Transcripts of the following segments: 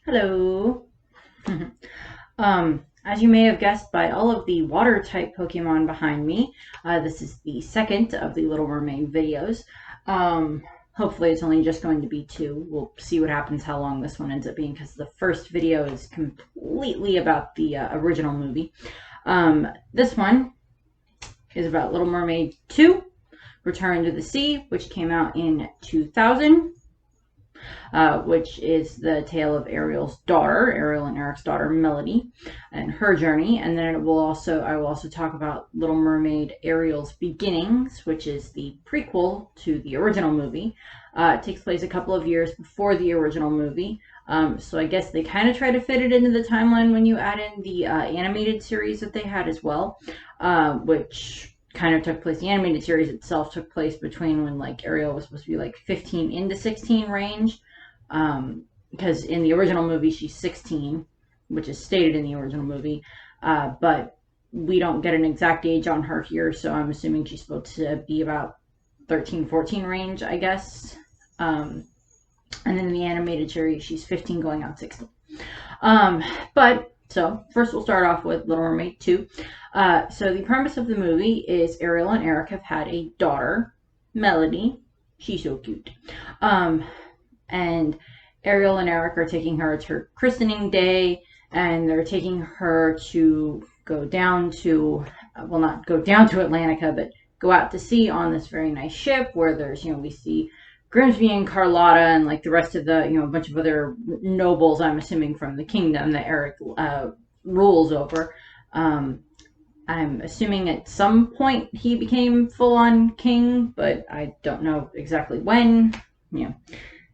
Hello. As you may have guessed by all of the water type Pokemon behind me, this is the second of the Little Mermaid videos. Hopefully it's only just going to be two. We'll see what happens, how long this one ends up being, because the first video is completely about the original movie. This one is about Little Mermaid 2, Return to the Sea, which came out in 2000. Which is the tale of Ariel's daughter, Ariel and Eric's daughter, Melody, and her journey. And then I will also talk about Little Mermaid Ariel's Beginnings, which is the prequel to the original movie. It takes place a couple of years before the original movie. So I guess they kind of try to fit it into the timeline when you add in the animated series that they had as well, which kind of took place. The animated series itself took place between when like Ariel was supposed to be like 15 into 16 range, because in the original movie she's 16, which is stated in the original movie, but we don't get an exact age on her here, so I'm assuming she's supposed to be about 13, 14 range, I guess. And then in the animated series she's 15 going on 16. So first we'll start off with Little Mermaid 2. So the premise of the movie is Ariel and Eric have had a daughter, Melody. She's so cute. And Ariel and Eric are taking her, it's her christening day, and they're taking her to go down to, well, not go down to Atlantica, but go out to sea on this very nice ship where there's, we see Grimsby and Carlotta and like the rest of the, a bunch of other nobles, I'm assuming from the kingdom that Eric rules over. I'm assuming at some point he became full-on king, but I don't know exactly when,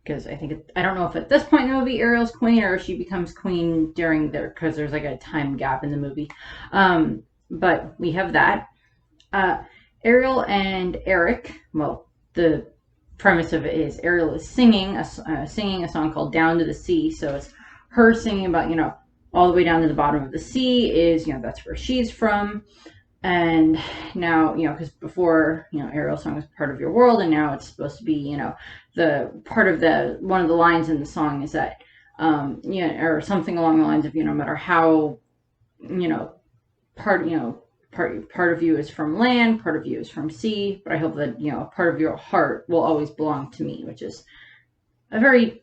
because I don't know if at this point in the movie Ariel's queen or if she becomes queen during there, because there's like a time gap in the movie. But we have that. Ariel and Eric, well, the premise of it is Ariel is singing a song called Down to the Sea. So it's her singing about, all the way down to the bottom of the sea is, that's where she's from. And now, because before, Ariel's song was part of your world, and now it's supposed to be, the part of one of the lines in the song is that, or something along the lines of, no matter how, part of you is from land, part of you is from sea, but I hope that, part of your heart will always belong to me, which is a very,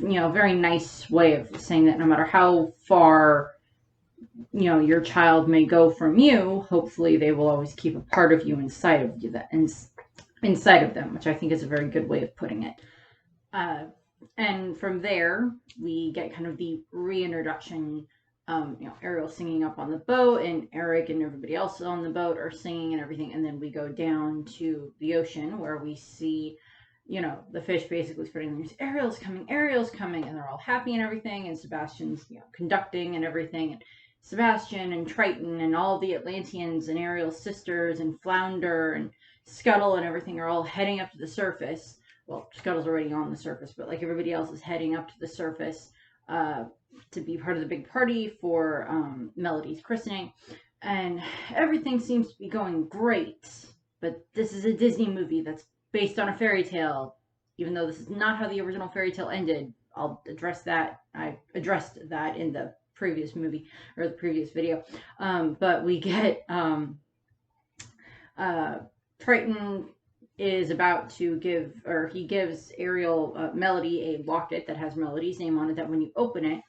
very nice way of saying that no matter how far, your child may go from you, hopefully they will always keep a part of you inside of you, inside of them, which I think is a very good way of putting it. And from there, we get kind of the reintroduction. Ariel singing up on the boat, and Eric and everybody else on the boat are singing and everything, and then we go down to the ocean where we see, the fish basically spreading the news, Ariel's coming, and they're all happy and everything, and Sebastian's, conducting and everything, and Sebastian and Triton and all the Atlanteans and Ariel's sisters and Flounder and Scuttle and everything are all heading up to the surface. Well, Scuttle's already on the surface, but like everybody else is heading up to the surface to be part of the big party for Melody's christening. And everything seems to be going great, but this is a Disney movie that's based on a fairy tale. Even though this is not how the original fairy tale ended, I'll address that. I addressed that in the previous movie or the previous video. But we get Triton is about to give, or he gives Ariel Melody a locket that has Melody's name on it, that when you open it,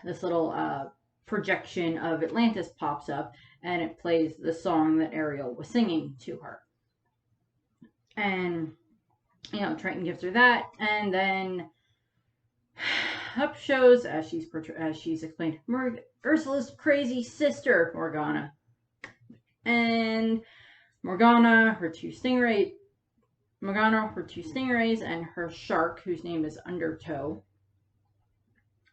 this little projection of Atlantis pops up and it plays the song that Ariel was singing to her. And Triton gives her that, and then up shows, as she's explained, Ursula's crazy sister, Morgana. And Morgana, her two stingrays, and her shark, whose name is Undertow.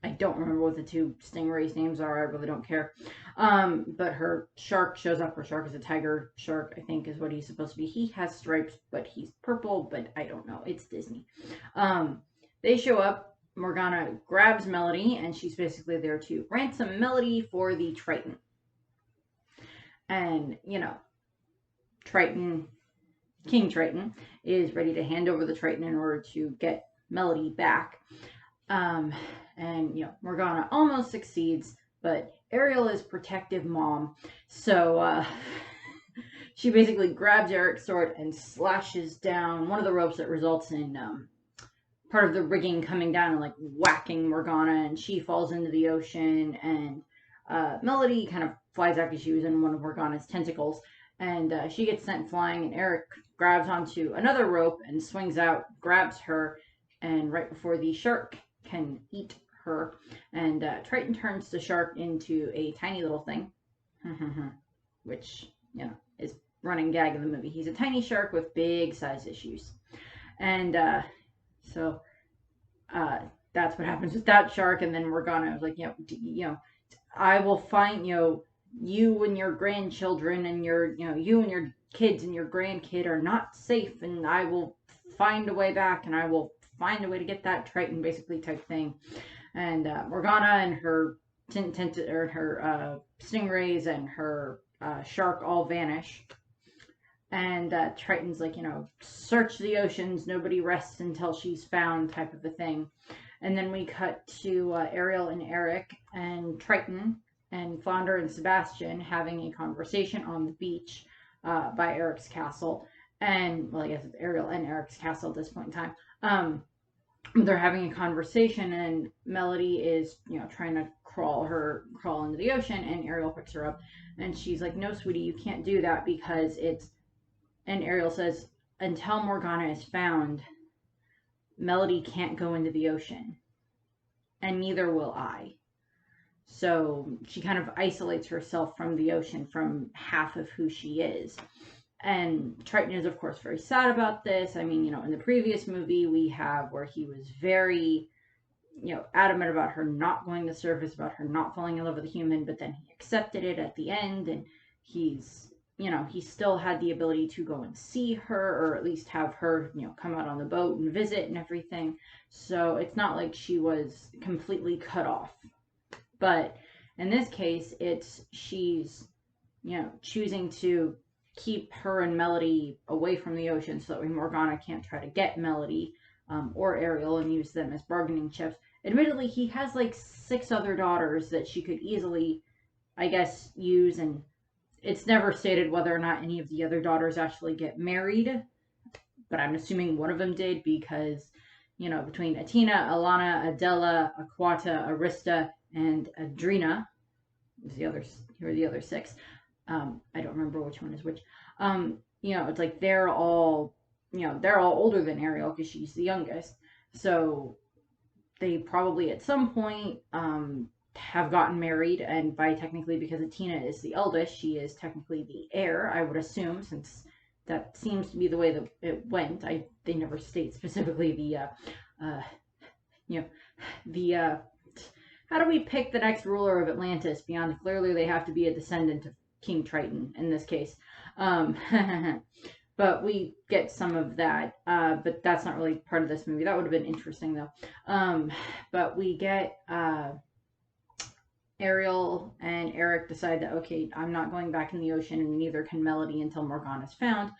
I don't remember what the two stingrays' names are. I really don't care. But her shark shows up. Her shark is a tiger shark, I think, is what he's supposed to be. He has stripes, but he's purple, but I don't know. It's Disney. They show up. Morgana grabs Melody, and she's basically there to ransom Melody for the Triton. And, Triton, King Triton, is ready to hand over the Triton in order to get Melody back. and Morgana almost succeeds, but Ariel is protective mom, so she basically grabs Eric's sword and slashes down one of the ropes that results in part of the rigging coming down and like whacking Morgana, and she falls into the ocean, and Melody kind of flies out because she was in one of Morgana's tentacles, and she gets sent flying, and Eric grabs onto another rope and swings out, grabs her, and right before the shark can eat her, and Triton turns the shark into a tiny little thing, which, is running gag in the movie. He's a tiny shark with big size issues. And so that's what happens with that shark. And then Morgana was like, I will find, you and your grandchildren and you and your kids and your grandkid are not safe, and I will find a way back, and I will find a way to get that Triton, basically, type thing. And Morgana and her stingrays and her shark all vanish. And Triton's like, search the oceans, nobody rests until she's found, type of a thing. And then we cut to Ariel and Eric and Triton and Flounder and Sebastian having a conversation on the beach by Eric's castle. And, well, I guess it's Ariel and Eric's castle at this point in time. They're having a conversation, and Melody is, trying to crawl into the ocean, and Ariel picks her up, and she's like, no, sweetie, you can't do that because and Ariel says, until Morgana is found, Melody can't go into the ocean, and neither will I. So she kind of isolates herself from the ocean, from half of who she is. And Triton is, of course, very sad about this. I mean, in the previous movie, we have where he was very, adamant about her not going to surface, about her not falling in love with a human, but then he accepted it at the end, and he's, he still had the ability to go and see her, or at least have her, come out on the boat and visit and everything. So it's not like she was completely cut off. But in this case, she's, choosing to keep her and Melody away from the ocean so that way Morgana can't try to get Melody or Ariel and use them as bargaining chips. Admittedly, he has like 6 other daughters that she could easily, I guess, use, and it's never stated whether or not any of the other daughters actually get married, but I'm assuming one of them did because, between Atina, Alana, Adela, Aquata, Arista, and Adrena, who are the other 6. I don't remember which one is which. It's like they're all older than Ariel because she's the youngest. So they probably at some point have gotten married, and technically because Atina is the eldest, she is technically the heir, I would assume, since that seems to be the way that it went. They never state specifically how do we pick the next ruler of Atlantis beyond clearly they have to be a descendant of King Triton in this case. But we get some of that, but that's not really part of this movie. That would have been interesting though. But we get Ariel and Eric decide that, okay, I'm not going back in the ocean, and neither can Melody until Morgana's found.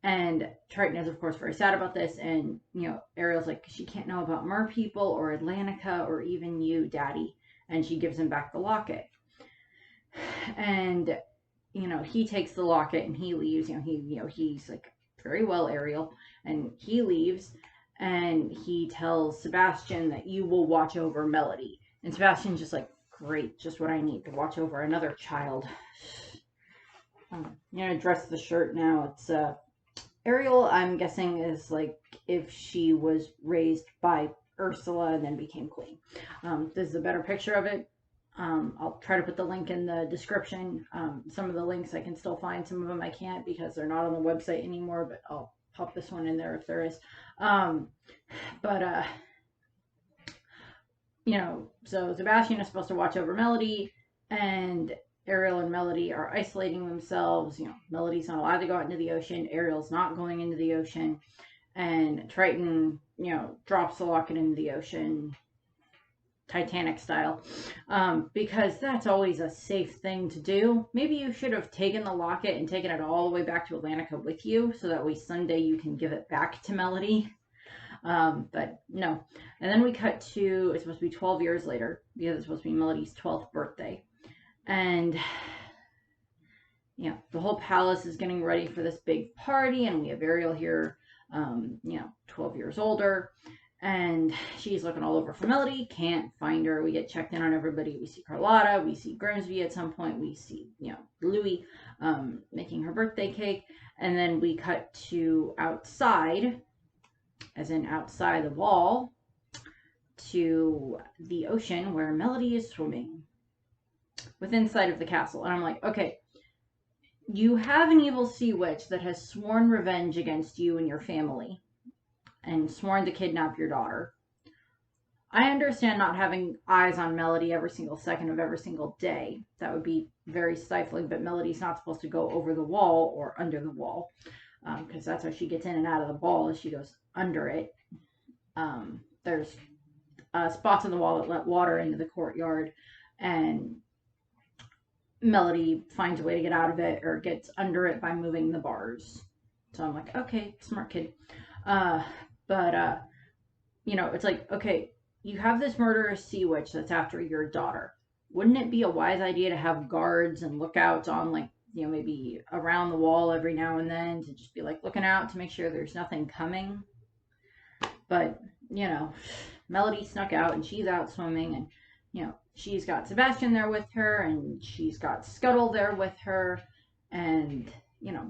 And Triton is, of course, very sad about this. And, Ariel's like, she can't know about mer people or Atlantica or even you, Daddy. And she gives him back the locket. And, he takes the locket and he leaves. He's like, very well, Ariel. And he leaves, and he tells Sebastian that you will watch over Melody. And Sebastian's just like, great, just what I need to watch over another child. Dress the shirt now. It's, Ariel, I'm guessing, is like if she was raised by Ursula and then became queen. This is a better picture of it. I'll try to put the link in the description. Some of the links I can still find, some of them I can't because they're not on the website anymore, but I'll pop this one in there if there is. So Sebastian is supposed to watch over Melody, and Ariel and Melody are isolating themselves. Melody's not allowed to go out into the ocean. Ariel's not going into the ocean. And Triton, drops the locket into the ocean, Titanic style, because that's always a safe thing to do. Maybe you should have taken the locket and taken it all the way back to Atlantica with you, so that way someday you can give it back to Melody. But no. And then we cut to, it's supposed to be 12 years later because it's supposed to be Melody's 12th birthday. And the whole palace is getting ready for this big party, and we have Ariel here, 12 years older, and she's looking all over for Melody, can't find her. We get checked in on everybody. We see Carlotta, we see Grimsby at some point, we see, Louie making her birthday cake, and then we cut to outside, as in outside the wall, to the ocean where Melody is swimming within sight of the castle. And I'm like, okay, you have an evil sea witch that has sworn revenge against you and your family and sworn to kidnap your daughter. I understand not having eyes on Melody every single second of every single day. That would be very stifling, but Melody's not supposed to go over the wall or under the wall, because that's how she gets in and out of the ball, as she goes under it. There's spots in the wall that let water into the courtyard, and Melody finds a way to get out of it or gets under it by moving the bars. So I'm like, okay, smart kid. But it's like, okay, you have this murderous sea witch that's after your daughter. Wouldn't it be a wise idea to have guards and lookouts on, like, maybe around the wall every now and then, to just be like looking out to make sure there's nothing coming? But, Melody snuck out and she's out swimming, and, she's got Sebastian there with her, and she's got Scuttle there with her, and,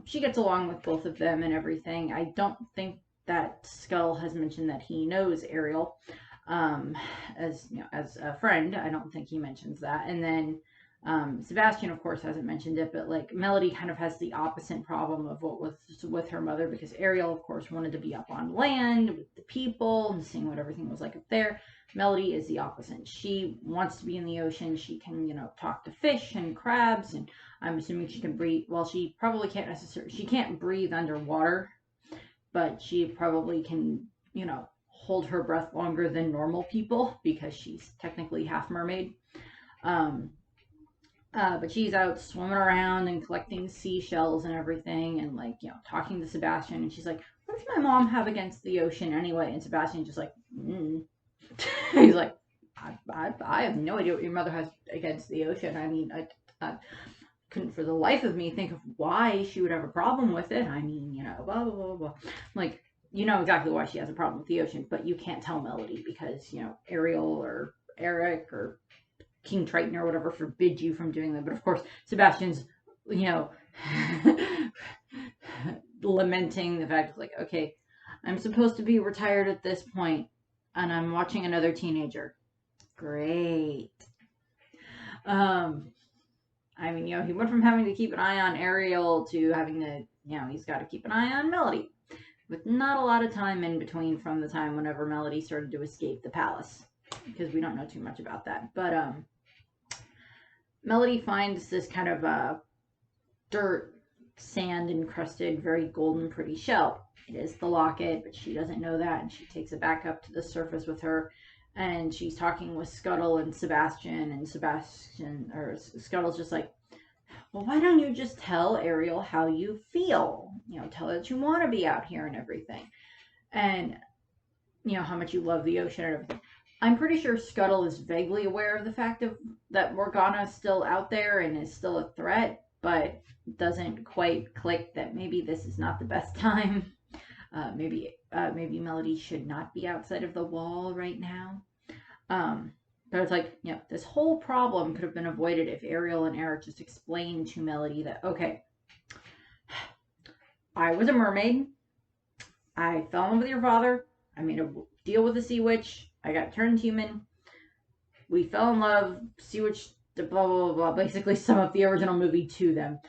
she gets along with both of them and everything. I don't think that Scuttle has mentioned that he knows Ariel, as a friend. I don't think he mentions that. And then Sebastian, of course, hasn't mentioned it, but like Melody kind of has the opposite problem of what was with her mother, because Ariel, of course, wanted to be up on land with the people and seeing what everything was like up there. Melody is the opposite. She wants to be in the ocean. She can, talk to fish and crabs, and I'm assuming she can breathe. Well, she probably can't necessarily, she can't breathe underwater, but she probably can, hold her breath longer than normal people because she's technically half mermaid. But she's out swimming around and collecting seashells and everything, and like, talking to Sebastian, and she's like, what does my mom have against the ocean anyway? And Sebastian's just like, he's like, I have no idea what your mother has against the ocean. I mean, I couldn't for the life of me think of why she would have a problem with it. I mean, blah, blah, blah, blah. Like, you know exactly why she has a problem with the ocean, but you can't tell Melody because, Ariel or Eric or King Triton or whatever forbid you from doing that. But of course, Sebastian's, lamenting the fact of like, okay, I'm supposed to be retired at this point, and I'm watching another teenager. Great. I mean, he went from having to keep an eye on Ariel to having to, he's got to keep an eye on Melody, with not a lot of time in between from the time whenever Melody started to escape the palace, because we don't know too much about that. But Melody finds this kind of dirt, sand encrusted, very golden, pretty shell. It is the locket, but she doesn't know that, and she takes it back up to the surface with her, and she's talking with Scuttle and Scuttle's just like, well, why don't you just tell Ariel how you feel? Tell her that you want to be out here and everything, and how much you love the ocean and everything. I'm pretty sure Scuttle is vaguely aware of the fact that Morgana's still out there and is still a threat, but doesn't quite click that maybe this is not the best time. Maybe Melody should not be outside of the wall right now. But it's like, this whole problem could have been avoided if Ariel and Eric just explained to Melody that, okay, I was a mermaid. I fell in love with your father. I made a deal with the sea witch. I got turned human. We fell in love. Sea witch, blah, blah, blah, blah. Basically sum up the original movie to them.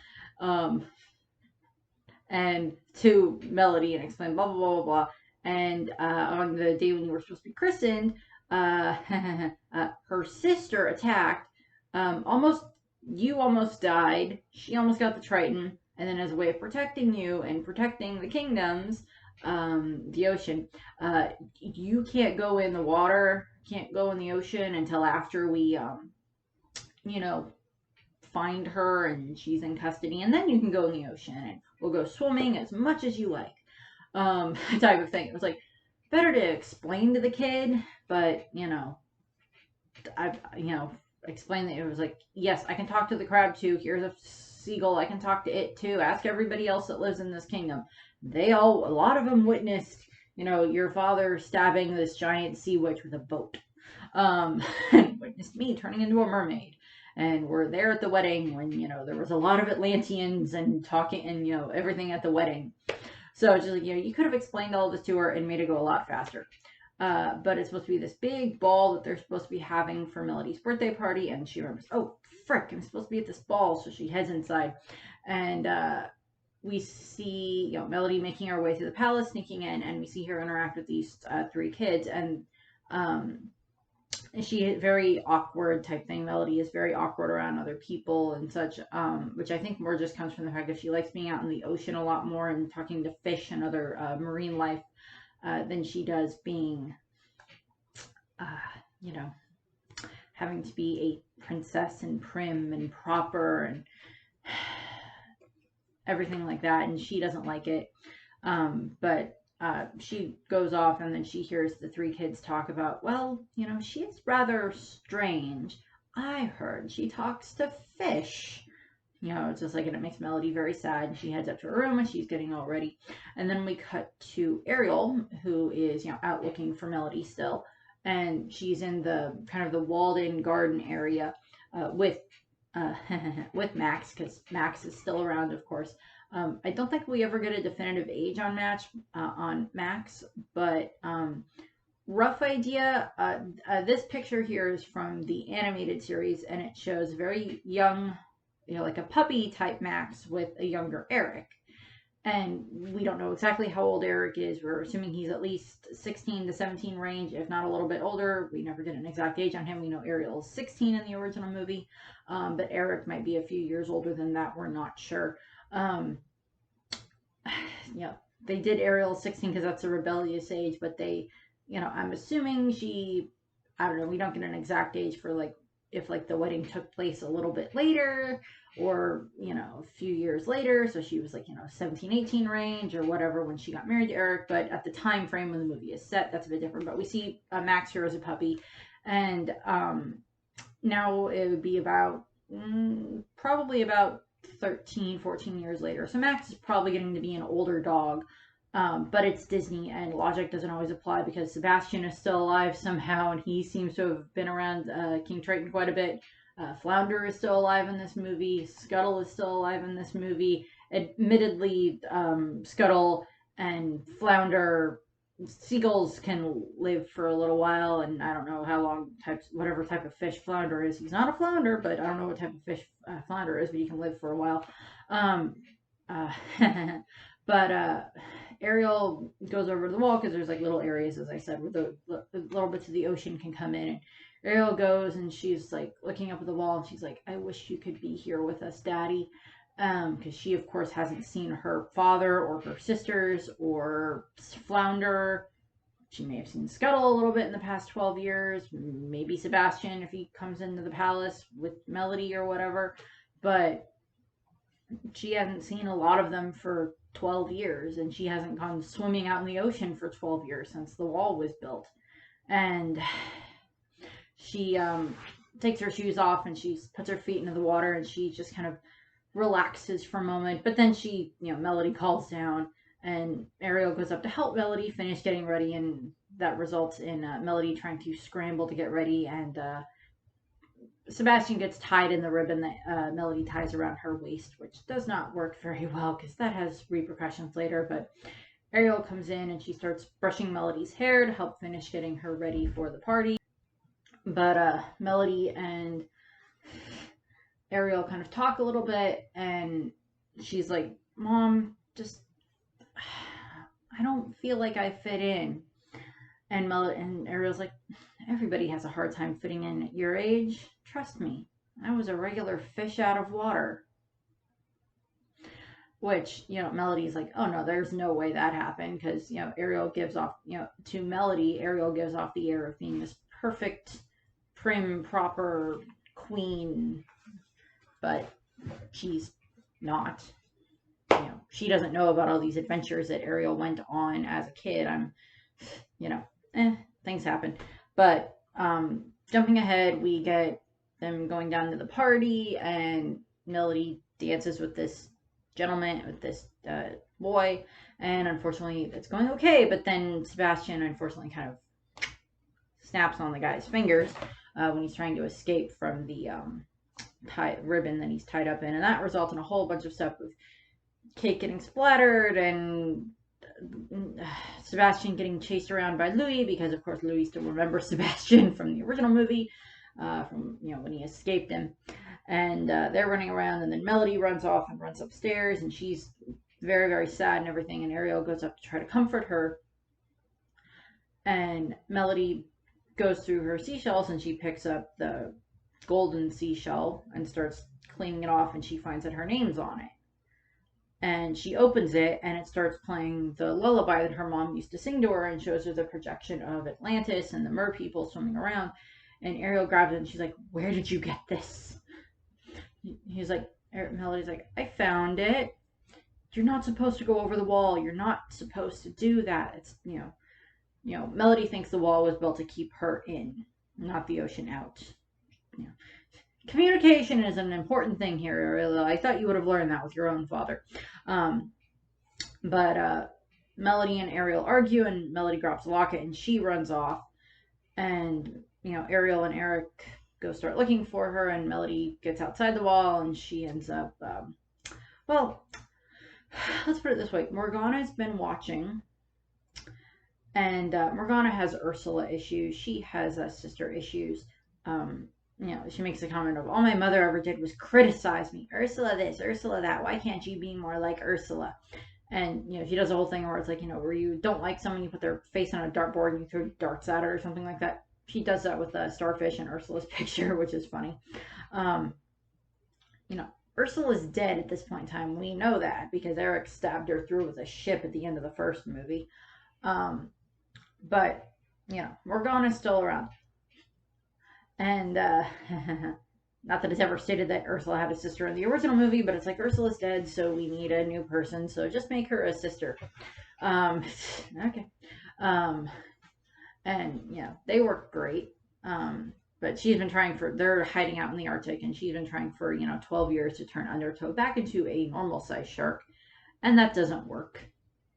And to Melody and explain blah, blah, blah, blah, blah. And on the day when you were supposed to be christened, her sister attacked. You almost died. She almost got the Triton. And then as a way of protecting you and protecting the kingdoms, the ocean, you can't go in the water, can't go in the ocean until after we, find her and she's in custody, and then you can go in the ocean and we'll go swimming as much as you like, type of thing. It was like, better to explain to the kid, but I explained that it was like, yes, I can talk to the crab too. Here's a seagull, I can talk to it too. Ask everybody else that lives in this kingdom. A lot of them witnessed, your father stabbing this giant sea witch with a boat. And witnessed me turning into a mermaid. And we're there at the wedding when, there was a lot of Atlanteans and talking and, everything at the wedding. So it's just like, you could have explained all this to her and made it go a lot faster. But it's supposed to be this big ball that they're supposed to be having for Melody's birthday party. And she remembers, oh, frick, I'm supposed to be at this ball. So she heads inside. And we see, Melody making her way through the palace, sneaking in. And we see her interact with these three kids. And she very awkward type thing. Melody is very awkward around other people and such, which I think more just comes from the fact that she likes being out in the ocean a lot more and talking to fish and other marine life than she does being, you know, having to be a princess and prim and proper and everything like that. And she doesn't like it. But she goes off and then she hears the three kids talk about, well, she's rather strange. I heard she talks to fish. It's just like, and it makes Melody very sad. And she heads up to her room and she's getting all ready. And then we cut to Ariel, who is, out looking for Melody still. And she's in the kind of the walled-in garden area with Max, because Max is still around, of course. I don't think we ever get a definitive age on Max, but rough idea. This picture here is from the animated series, and it shows very young, like a puppy type Max with a younger Eric. And we don't know exactly how old Eric is. We're assuming he's at least 16 to 17 range, if not a little bit older. We never get an exact age on him. We know Ariel is 16 in the original movie, but Eric might be a few years older than that. We're not sure. They did Ariel 16 because that's a rebellious age, but I'm assuming I don't know, we don't get an exact age for if the wedding took place a little bit later or, a few years later. So she was 17, 18 range or whatever when she got married to Eric. But at the time frame when the movie is set, that's a bit different. But we see Max here as a puppy. And now it would be probably about 13, 14 years later. So Max is probably getting to be an older dog. But it's Disney and logic doesn't always apply because Sebastian is still alive somehow and he seems to have been around King Triton quite a bit. Flounder is still alive in this movie. Scuttle is still alive in this movie. Admittedly, Scuttle and Flounder, seagulls can live for a little while, and I don't know how long whatever type of fish Flounder is. He's not a flounder, but I don't know what type of fish Flounder is, but he can live for a while. But Ariel goes over to the wall because there's little areas, as I said, where the little bits of the ocean can come in. And Ariel goes and she's looking up at the wall and she's like, I wish you could be here with us, Daddy. Because she, of course, hasn't seen her father or her sisters or Flounder. She may have seen Scuttle a little bit in the past 12 years. Maybe Sebastian if he comes into the palace with Melody or whatever. But she hasn't seen a lot of them for 12 years. And she hasn't gone swimming out in the ocean for 12 years since the wall was built. And she takes her shoes off and she puts her feet into the water and she just kind of relaxes for a moment. But then Melody calls down and Ariel goes up to help Melody finish getting ready, and that results in Melody trying to scramble to get ready, and Sebastian gets tied in the ribbon that Melody ties around her waist, which does not work very well because that has repercussions later. But Ariel comes in and she starts brushing Melody's hair to help finish getting her ready for the party. But Melody and Ariel kind of talk a little bit, and she's like, Mom, I don't feel like I fit in. And Ariel's like, everybody has a hard time fitting in at your age. Trust me, I was a regular fish out of water. Which, Melody's like, oh no, there's no way that happened. Because, Ariel gives off, to Melody, Ariel gives off the air of being this perfect, prim, proper queen. But she's not. She doesn't know about all these adventures that Ariel went on as a kid. I'm you know, things happen. But jumping ahead, we get them going down to the party, and Melody dances with this gentleman, with this boy, and unfortunately it's going okay, but then Sebastian unfortunately kind of snaps on the guy's fingers when he's trying to escape from the ribbon that he's tied up in, and that results in a whole bunch of stuff with cake getting splattered and Sebastian getting chased around by Louis, because of course Louis still remembers Sebastian from the original movie, from when he escaped him, and they're running around, and then Melody runs off and runs upstairs, and she's very, very sad and everything, and Ariel goes up to try to comfort her, and Melody goes through her seashells, and she picks up the golden seashell and starts cleaning it off, and she finds that her name's on it. And she opens it, and it starts playing the lullaby that her mom used to sing to her, and shows her the projection of Atlantis and the mer people swimming around. And Ariel grabs it, and she's like, "Where did you get this?" He's like, Melody's like, "I found it. You're not supposed to go over the wall. You're not supposed to do that." It's, Melody thinks the wall was built to keep her in, not the ocean out. Communication is an important thing here, Ariel. I thought you would have learned that with your own father. But Melody and Ariel argue, and Melody drops the locket, and she runs off. And, Ariel and Eric go start looking for her, and Melody gets outside the wall, and she ends up, well, let's put it this way. Morgana's been watching, and Morgana has Ursula issues. She has sister issues. She makes a comment of, all my mother ever did was criticize me. Ursula this, Ursula that. Why can't you be more like Ursula? And, she does a whole thing where it's like, where you don't like someone, you put their face on a dartboard and you throw darts at it or something like that. She does that with Starfish and Ursula's picture, which is funny. Ursula's dead at this point in time. We know that because Eric stabbed her through with a ship at the end of the first movie. But, Morgana's still around. And not that it's ever stated that Ursula had a sister in the original movie, but it's like, Ursula's dead, so we need a new person, so just make her a sister. Okay. And they work great. But she's been trying they're hiding out in the Arctic, and she's been trying for 12 years to turn Undertow back into a normal sized shark, and that doesn't work.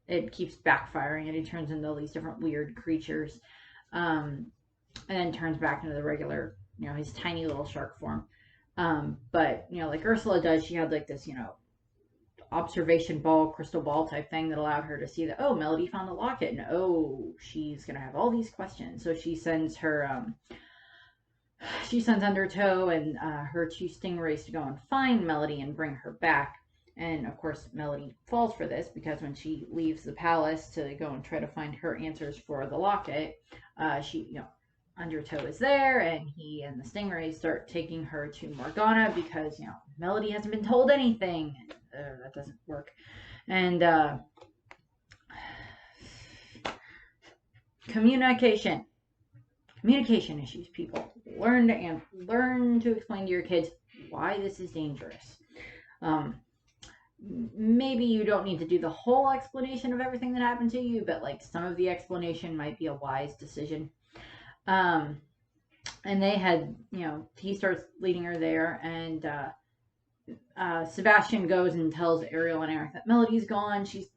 It keeps backfiring, and he turns into all these different weird creatures. And then turns back into the regular, his tiny little shark form. But, like Ursula does, she had like this, observation ball, crystal ball type thing that allowed her to see that, oh, Melody found the locket, and oh, she's going to have all these questions. So she sends Undertow and her 2 stingrays to go and find Melody and bring her back. And of course, Melody falls for this, because when she leaves the palace to go and try to find her answers for the locket, Undertow is there, and he and the stingrays start taking her to Morgana, because Melody hasn't been told anything. That doesn't work. And communication issues, people. Learn to explain to your kids why this is dangerous. Maybe you don't need to do the whole explanation of everything that happened to you, but like some of the explanation might be a wise decision. And they had, he starts leading her there, and Sebastian goes and tells Ariel and Eric that Melody's gone. She's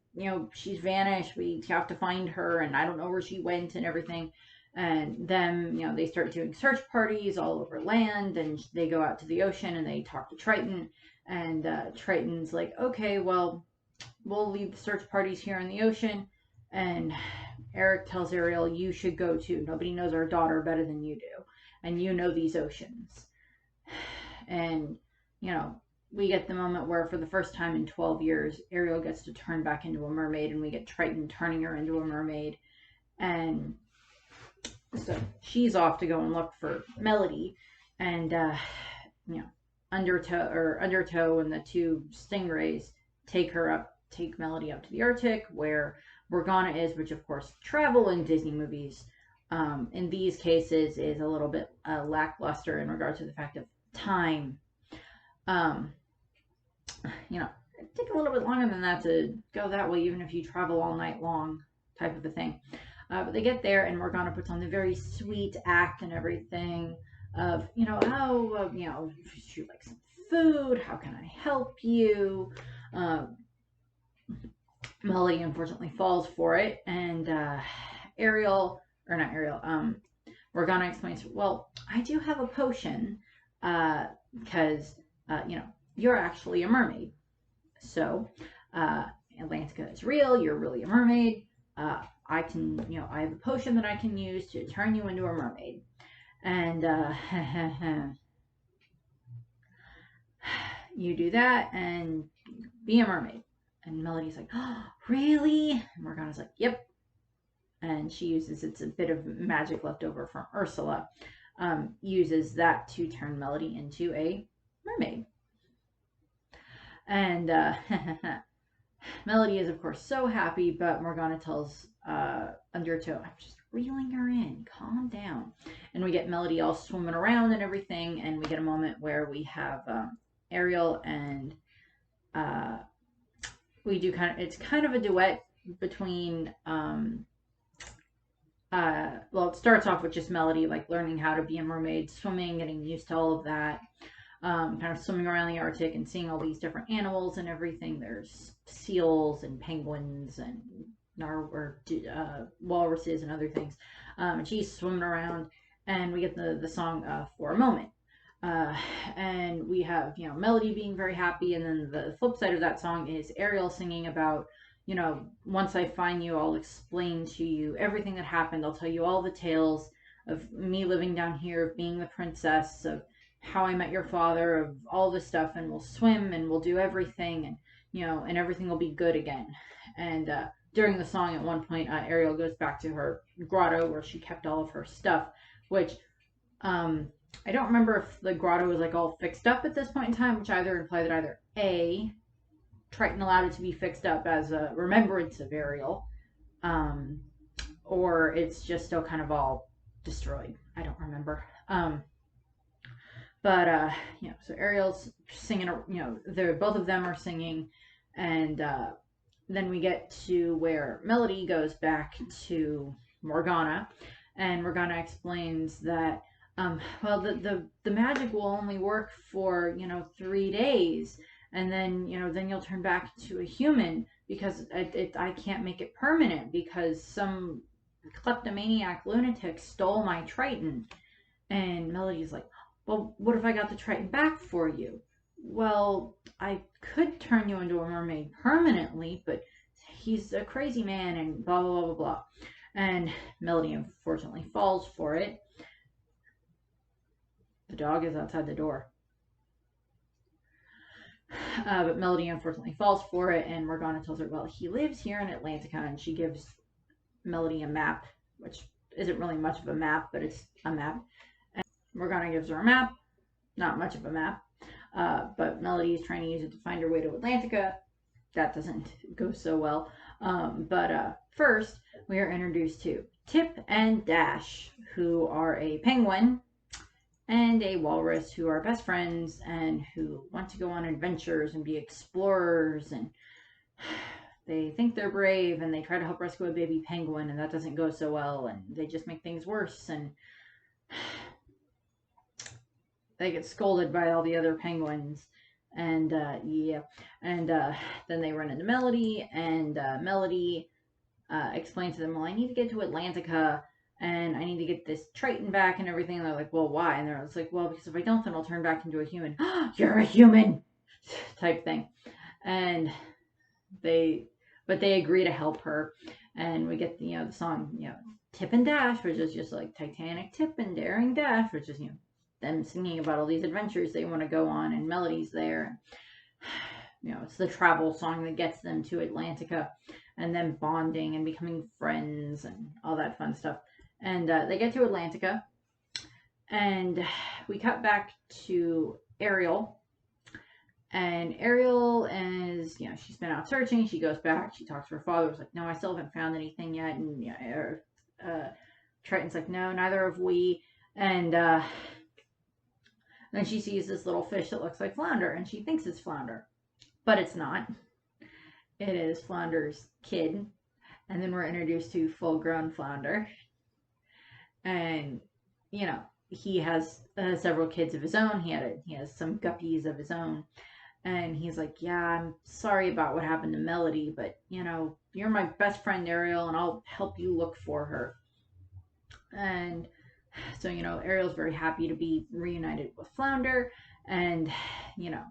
vanished. We have to find her, and I don't know where she went and everything. And then, they start doing search parties all over land, and they go out to the ocean, and they talk to Triton, and Triton's like, okay, well, we'll leave the search parties here in the ocean. And Eric tells Ariel, you should go too. Nobody knows our daughter better than you do. And you know these oceans. And, we get the moment where for the first time in 12 years, Ariel gets to turn back into a mermaid, and we get Triton turning her into a mermaid. And so she's off to go and look for Melody. And, Undertow and the 2 stingrays take Melody up to the Arctic, where Morgana is, which of course travel in Disney movies in these cases is a little bit lackluster in regard to the fact of time. It take a little bit longer than that to go that way, even if you travel all night long, type of a thing. But they get there, and Morgana puts on the very sweet act and everything of, she'd like some food. How can I help you? Melody unfortunately falls for it, and Ariel, or not Ariel, Morgana explains, well, I do have a potion, because, you're actually a mermaid. So, Atlantica is real, you're really a mermaid. I can, I have a potion that I can use to turn you into a mermaid. And, you do that and be a mermaid. And Melody's like, oh, really? And Morgana's like, yep. And she uses, it's a bit of magic left over from Ursula, uses that to turn Melody into a mermaid. And Melody is, of course, so happy, but Morgana tells Undertow, I'm just reeling her in, calm down. And we get Melody all swimming around and everything, and we get a moment where we have Ariel and we do it's kind of a duet between it starts off with just Melody, like learning how to be a mermaid, swimming, getting used to all of that, kind of swimming around the Arctic and seeing all these different animals and everything. There's seals and penguins and walruses and other things, and she's swimming around, and we get the song For a Moment. And we have, Melody being very happy, and then the flip side of that song is Ariel singing about, once I find you, I'll explain to you everything that happened. I'll tell you all the tales of me living down here, of being the princess, of how I met your father, of all this stuff, and we'll swim and we'll do everything, and, and everything will be good again. And during the song, at one point, Ariel goes back to her grotto where she kept all of her stuff, which, I don't remember if the grotto was like all fixed up at this point in time, which either implied that either A, Triton allowed it to be fixed up as a remembrance of Ariel, or it's just still kind of all destroyed. I don't remember. So Ariel's singing, both of them are singing, and then we get to where Melody goes back to Morgana, and Morgana explains that the magic will only work for 3 days, and then then you'll turn back to a human, because I can't make it permanent because some kleptomaniac lunatic stole my Triton. And Melody's like, well, what if I got the Triton back for you? Well, I could turn you into a mermaid permanently, but he's a crazy man and blah blah blah blah blah. And Melody unfortunately falls for it. The dog is outside the door. But Melody unfortunately falls for it, and Morgana tells her, well, he lives here in Atlantica, and she gives Melody a map, which isn't really much of a map, but it's a map. And Morgana gives her a map, not much of a map, but Melody is trying to use it to find her way to Atlantica. That doesn't go so well. But first, we are introduced to Tip and Dash, who are a penguin and a walrus, who are best friends and who want to go on adventures and be explorers, and they think they're brave, and they try to help rescue a baby penguin, and that doesn't go so well, and they just make things worse, and they get scolded by all the other penguins, and then they run into Melody, and Melody explains to them, well, I need to get to Atlantica, and I need to get this Triton back and everything. And they're like, well, why? And they're like, well, because if I don't, then I'll turn back into a human. You're a human type thing. And they agree to help her. And we get the song, Tip and Dash, which is just like Titanic Tip and Daring Dash, which is, them singing about all these adventures they want to go on, and Melody's there. It's the travel song that gets them to Atlantica, and then bonding and becoming friends and all that fun stuff. And they get to Atlantica, and we cut back to Ariel. And Ariel is, she's been out searching. She goes back. She talks to her father. It's like, no, I still haven't found anything yet. And Triton's like, no, neither have we. And then she sees this little fish that looks like Flounder, and she thinks it's Flounder, but it's not. It is Flounder's kid. And then we're introduced to full-grown Flounder. And, you know, he has several kids of his own. He has some guppies of his own. And he's like, yeah, I'm sorry about what happened to Melody, but, you know, you're my best friend, Ariel, and I'll help you look for her. And so, you know, Ariel's very happy to be reunited with Flounder. And, you know,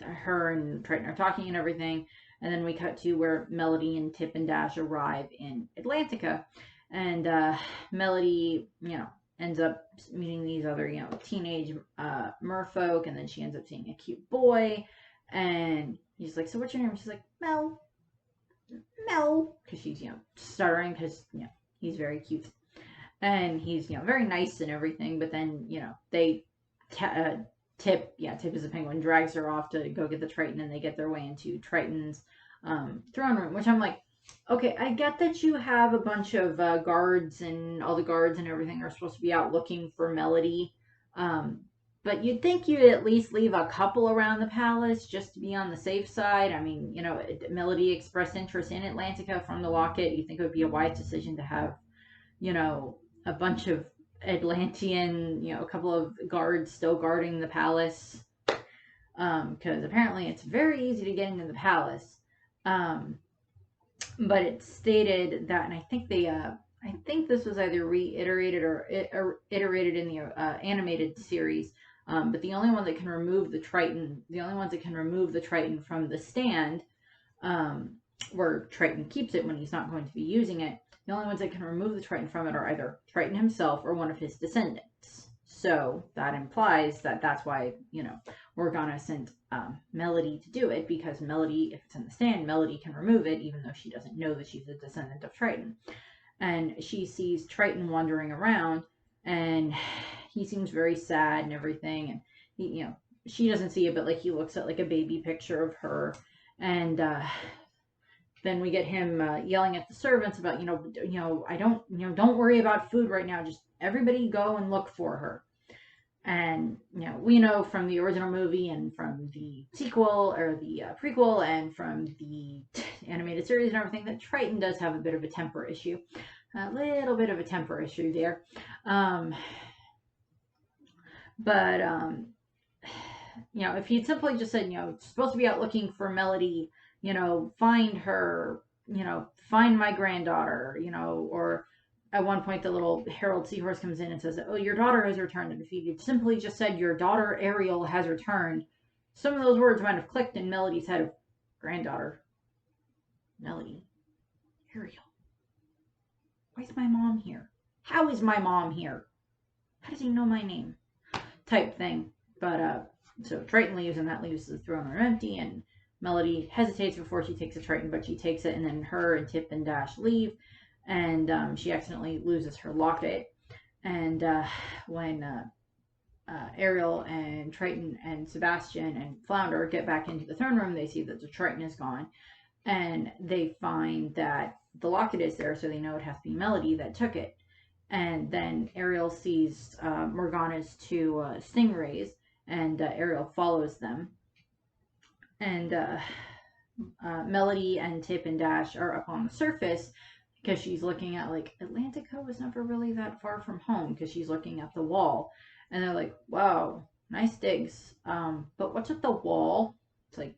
her and Triton are talking and everything. And then we cut to where Melody and Tip and Dash arrive in Atlantica. And Melody, you know, ends up meeting these other, you know, teenage merfolk. And then she ends up seeing a cute boy. And he's like, so what's your name? She's like, Mel. Mel. Because she's, you know, stuttering because, you know, he's very cute. And he's, you know, very nice and everything. But then, you know, Tip is a penguin, drags her off to go get the Triton, and they get their way into Triton's throne room, which I'm like, okay, I get that you have a bunch of guards, and all the guards and everything are supposed to be out looking for Melody, but you'd think you'd at least leave a couple around the palace just to be on the safe side. I mean, you know, Melody expressed interest in Atlantica from the locket. You think it would be a wise decision to have, you know, a bunch of Atlantean, you know, a couple of guards still guarding the palace, because apparently it's very easy to get into the palace, but it's stated that, and I think this was either reiterated or iterated in the animated series, but the only ones that can remove the Triton from the stand, where Triton keeps it when he's not going to be using it, the only ones that can remove the Triton from it are either Triton himself or one of his descendants. So that implies that that's why, you know, Morgana sent Melody to do it, because Melody, if it's in the stand, Melody can remove it, even though she doesn't know that she's a descendant of Triton. And she sees Triton wandering around, and he seems very sad and everything. And he, you know, she doesn't see it, but like he looks at like a baby picture of her, and then we get him yelling at the servants about, don't worry about food right now. Just everybody go and look for her. And, you know, we know from the original movie and from the sequel or the prequel and from the animated series and everything that Triton does have a bit of a temper issue. A little bit of a temper issue there. But you know, if he'd simply just said, you know, supposed to be out looking for Melody, you know, find her, you know, find my granddaughter, you know, or at one point the little Herald Seahorse comes in and says, oh, your daughter has returned. And if he simply just said, your daughter Ariel has returned, some of those words might have clicked in Melody's head of, granddaughter, Melody, Ariel. Why is my mom here? How is my mom here? How does he know my name? Type thing. But, so Triton leaves, and that leaves the throne room empty, and Melody hesitates before she takes a Triton, but she takes it, and then her and Tip and Dash leave, and she accidentally loses her locket. And when Ariel and Triton and Sebastian and Flounder get back into the throne room, they see that the Triton is gone, and they find that the locket is there, so they know it has to be Melody that took it. And then Ariel sees Morgana's two stingrays, and Ariel follows them. And Melody and Tip and Dash are up on the surface because she's looking at, like, Atlantica was never really that far from home, because she's looking at the wall. And they're like, wow, nice digs. But what's with the wall? It's like,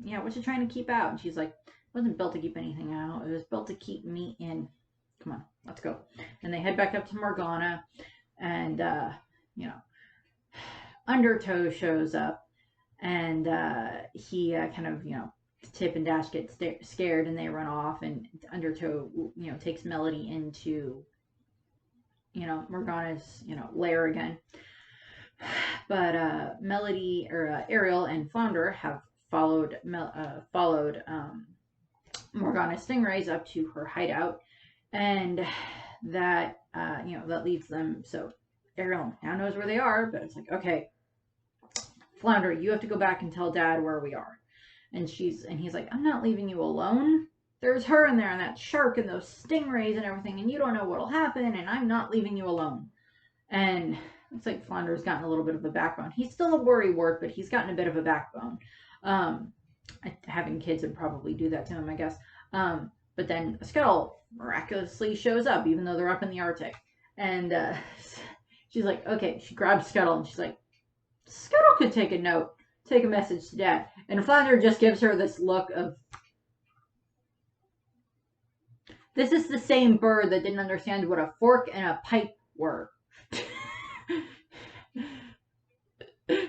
yeah, what's it trying to keep out? And she's like, it wasn't built to keep anything out. It was built to keep me in. Come on, let's go. And they head back up to Morgana, and, you know, Undertow shows up, and he kind of, you know, Tip and Dash get scared, and they run off, and Undertow, you know, takes Melody into, you know, Morgana's, you know, lair again. But Melody, or Ariel and Flounder have followed Morgana's stingrays up to her hideout, and that, you know, that leads them, so Ariel now knows where they are, but it's like, okay, Flounder, you have to go back and tell Dad where we are. And he's like, I'm not leaving you alone. There's her in there, and that shark, and those stingrays and everything, and you don't know what'll happen, and I'm not leaving you alone. And it's like Flounder's gotten a little bit of a backbone. He's still a worrywart, but he's gotten a bit of a backbone. Having kids would probably do that to him, I guess. But then a Scuttle miraculously shows up, even though they're up in the Arctic. And she's like, okay, she grabs Scuttle and she's like, Scuttle could take a note, take a message to Dad. And Flounder just gives her this look of, this is the same bird that didn't understand what a fork and a pipe were.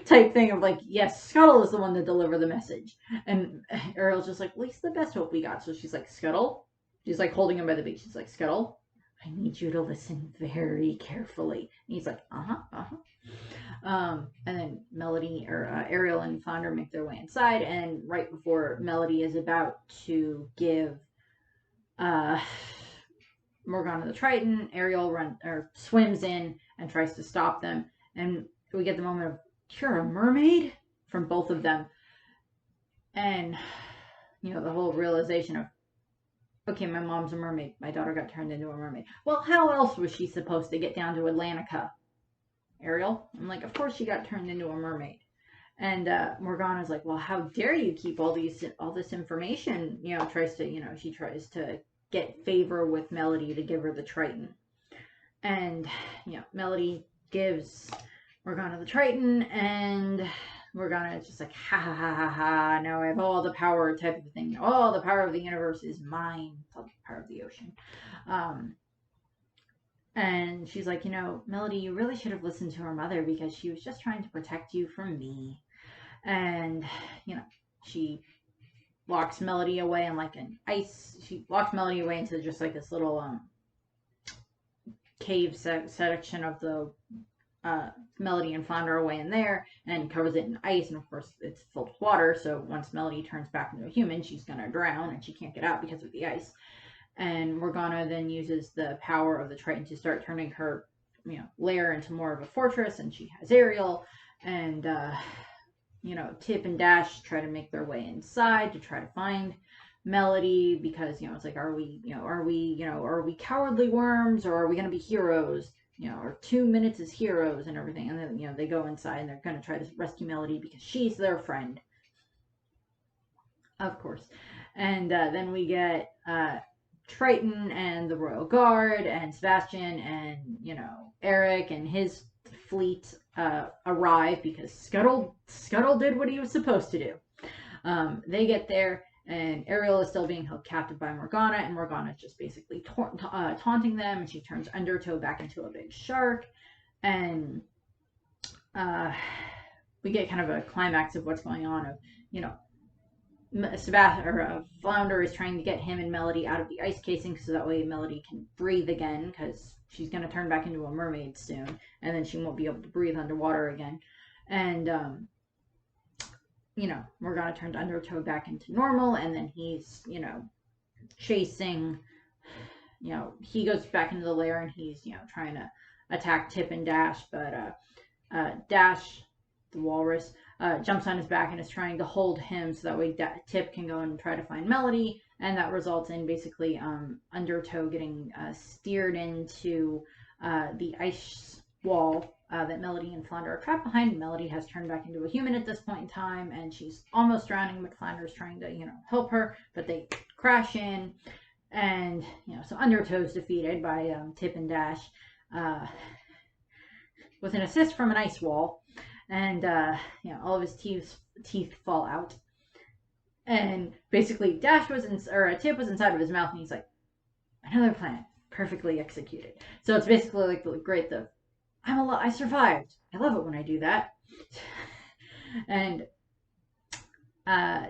Type thing of like, yes, Scuttle is the one to deliver the message. And Ariel's just like, at least the best hope we got. So she's like, Scuttle? She's like holding him by the beak. She's like, Scuttle, I need you to listen very carefully. And he's like, and then Melody or Ariel and Flounder make their way inside. And right before Melody is about to give Morgana the Triton, Ariel swims in and tries to stop them. And we get the moment of, you're a mermaid? From both of them. And, the whole realization of, okay, my mom's a mermaid. My daughter got turned into a mermaid. Well, how else was she supposed to get down to Atlantica? Ariel? I'm like, of course she got turned into a mermaid. And Morgana's like, well, how dare you keep all this information? She tries to get favor with Melody to give her the Triton. And, Melody gives Morgana the Triton, and Morgana is just like, ha ha ha ha ha, now I have all the power type of thing. All the power of the universe is mine. It's all the power of the ocean. And she's like, Melody, you really should have listened to her mother because she was just trying to protect you from me. And, she locks Melody away in like she locks Melody away into just like this little cave section of the Melody and Flounder away in there, and covers it in ice, and of course it's filled with water, so once Melody turns back into a human, she's gonna drown and she can't get out because of the ice. And Morgana then uses the power of the Triton to start turning her lair into more of a fortress, and she has Ariel and Tip and Dash try to make their way inside to try to find Melody, because it's like, are we cowardly worms, or are we gonna be heroes? Or 2 minutes as heroes and everything. And then, they go inside and they're going to try to rescue Melody because she's their friend. Of course. And then we get Triton and the Royal Guard and Sebastian and, Eric and his fleet arrive because Scuttle did what he was supposed to do. They get there, and Ariel is still being held captive by Morgana, and Morgana is just basically taunting them, and she turns Undertow back into a big shark, and we get kind of a climax of what's going on of, Flounder is trying to get him and Melody out of the ice casing so that way Melody can breathe again, because she's going to turn back into a mermaid soon, and then she won't be able to breathe underwater again. And Morgana turned Undertow back into normal, and then he's, chasing, he goes back into the lair, and he's, trying to attack Tip and Dash, but Dash, the walrus, jumps on his back and is trying to hold him so that way Tip can go and try to find Melody, and that results in basically Undertow getting steered into the ice wall that Melody and Flounder are trapped behind. Melody has turned back into a human at this point in time, and she's almost drowning, but Flounder is trying to, help her, but they crash in, and, so Undertow's defeated by Tip and Dash with an assist from an ice wall, and, all of his teeth fall out, and basically Tip was inside of his mouth, and he's like, another plan, perfectly executed. So it's basically like I survived. I love it when I do that. And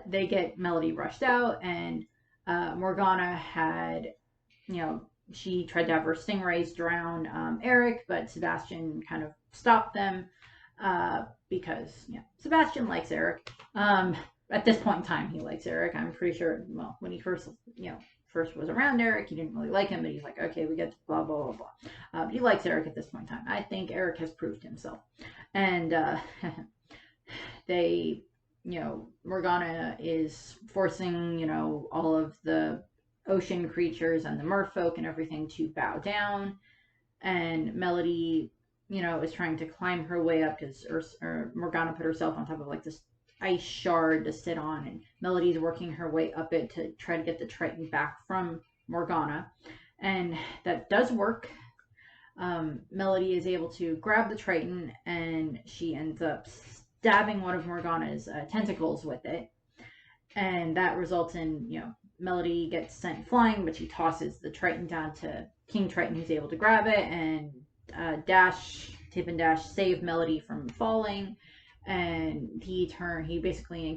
they get Melody rushed out, and Morgana had, she tried to have her stingrays drown Eric, but Sebastian kind of stopped them because, Sebastian likes Eric. At this point in time, he likes Eric. I'm pretty sure, well, when he first was around Eric, he didn't really like him, but he's like, okay, we get to blah, blah, blah, blah. But he likes Eric at this point in time. I think Eric has proved himself. And they, Morgana is forcing, all of the ocean creatures and the merfolk and everything to bow down. And Melody, is trying to climb her way up because Morgana put herself on top of like this ice shard to sit on, and Melody's working her way up it to try to get the Triton back from Morgana, and that does work. Melody is able to grab the Triton, and she ends up stabbing one of Morgana's tentacles with it, and that results in, Melody gets sent flying, but she tosses the Triton down to King Triton, who's able to grab it, and Tip and Dash save Melody from falling, and he basically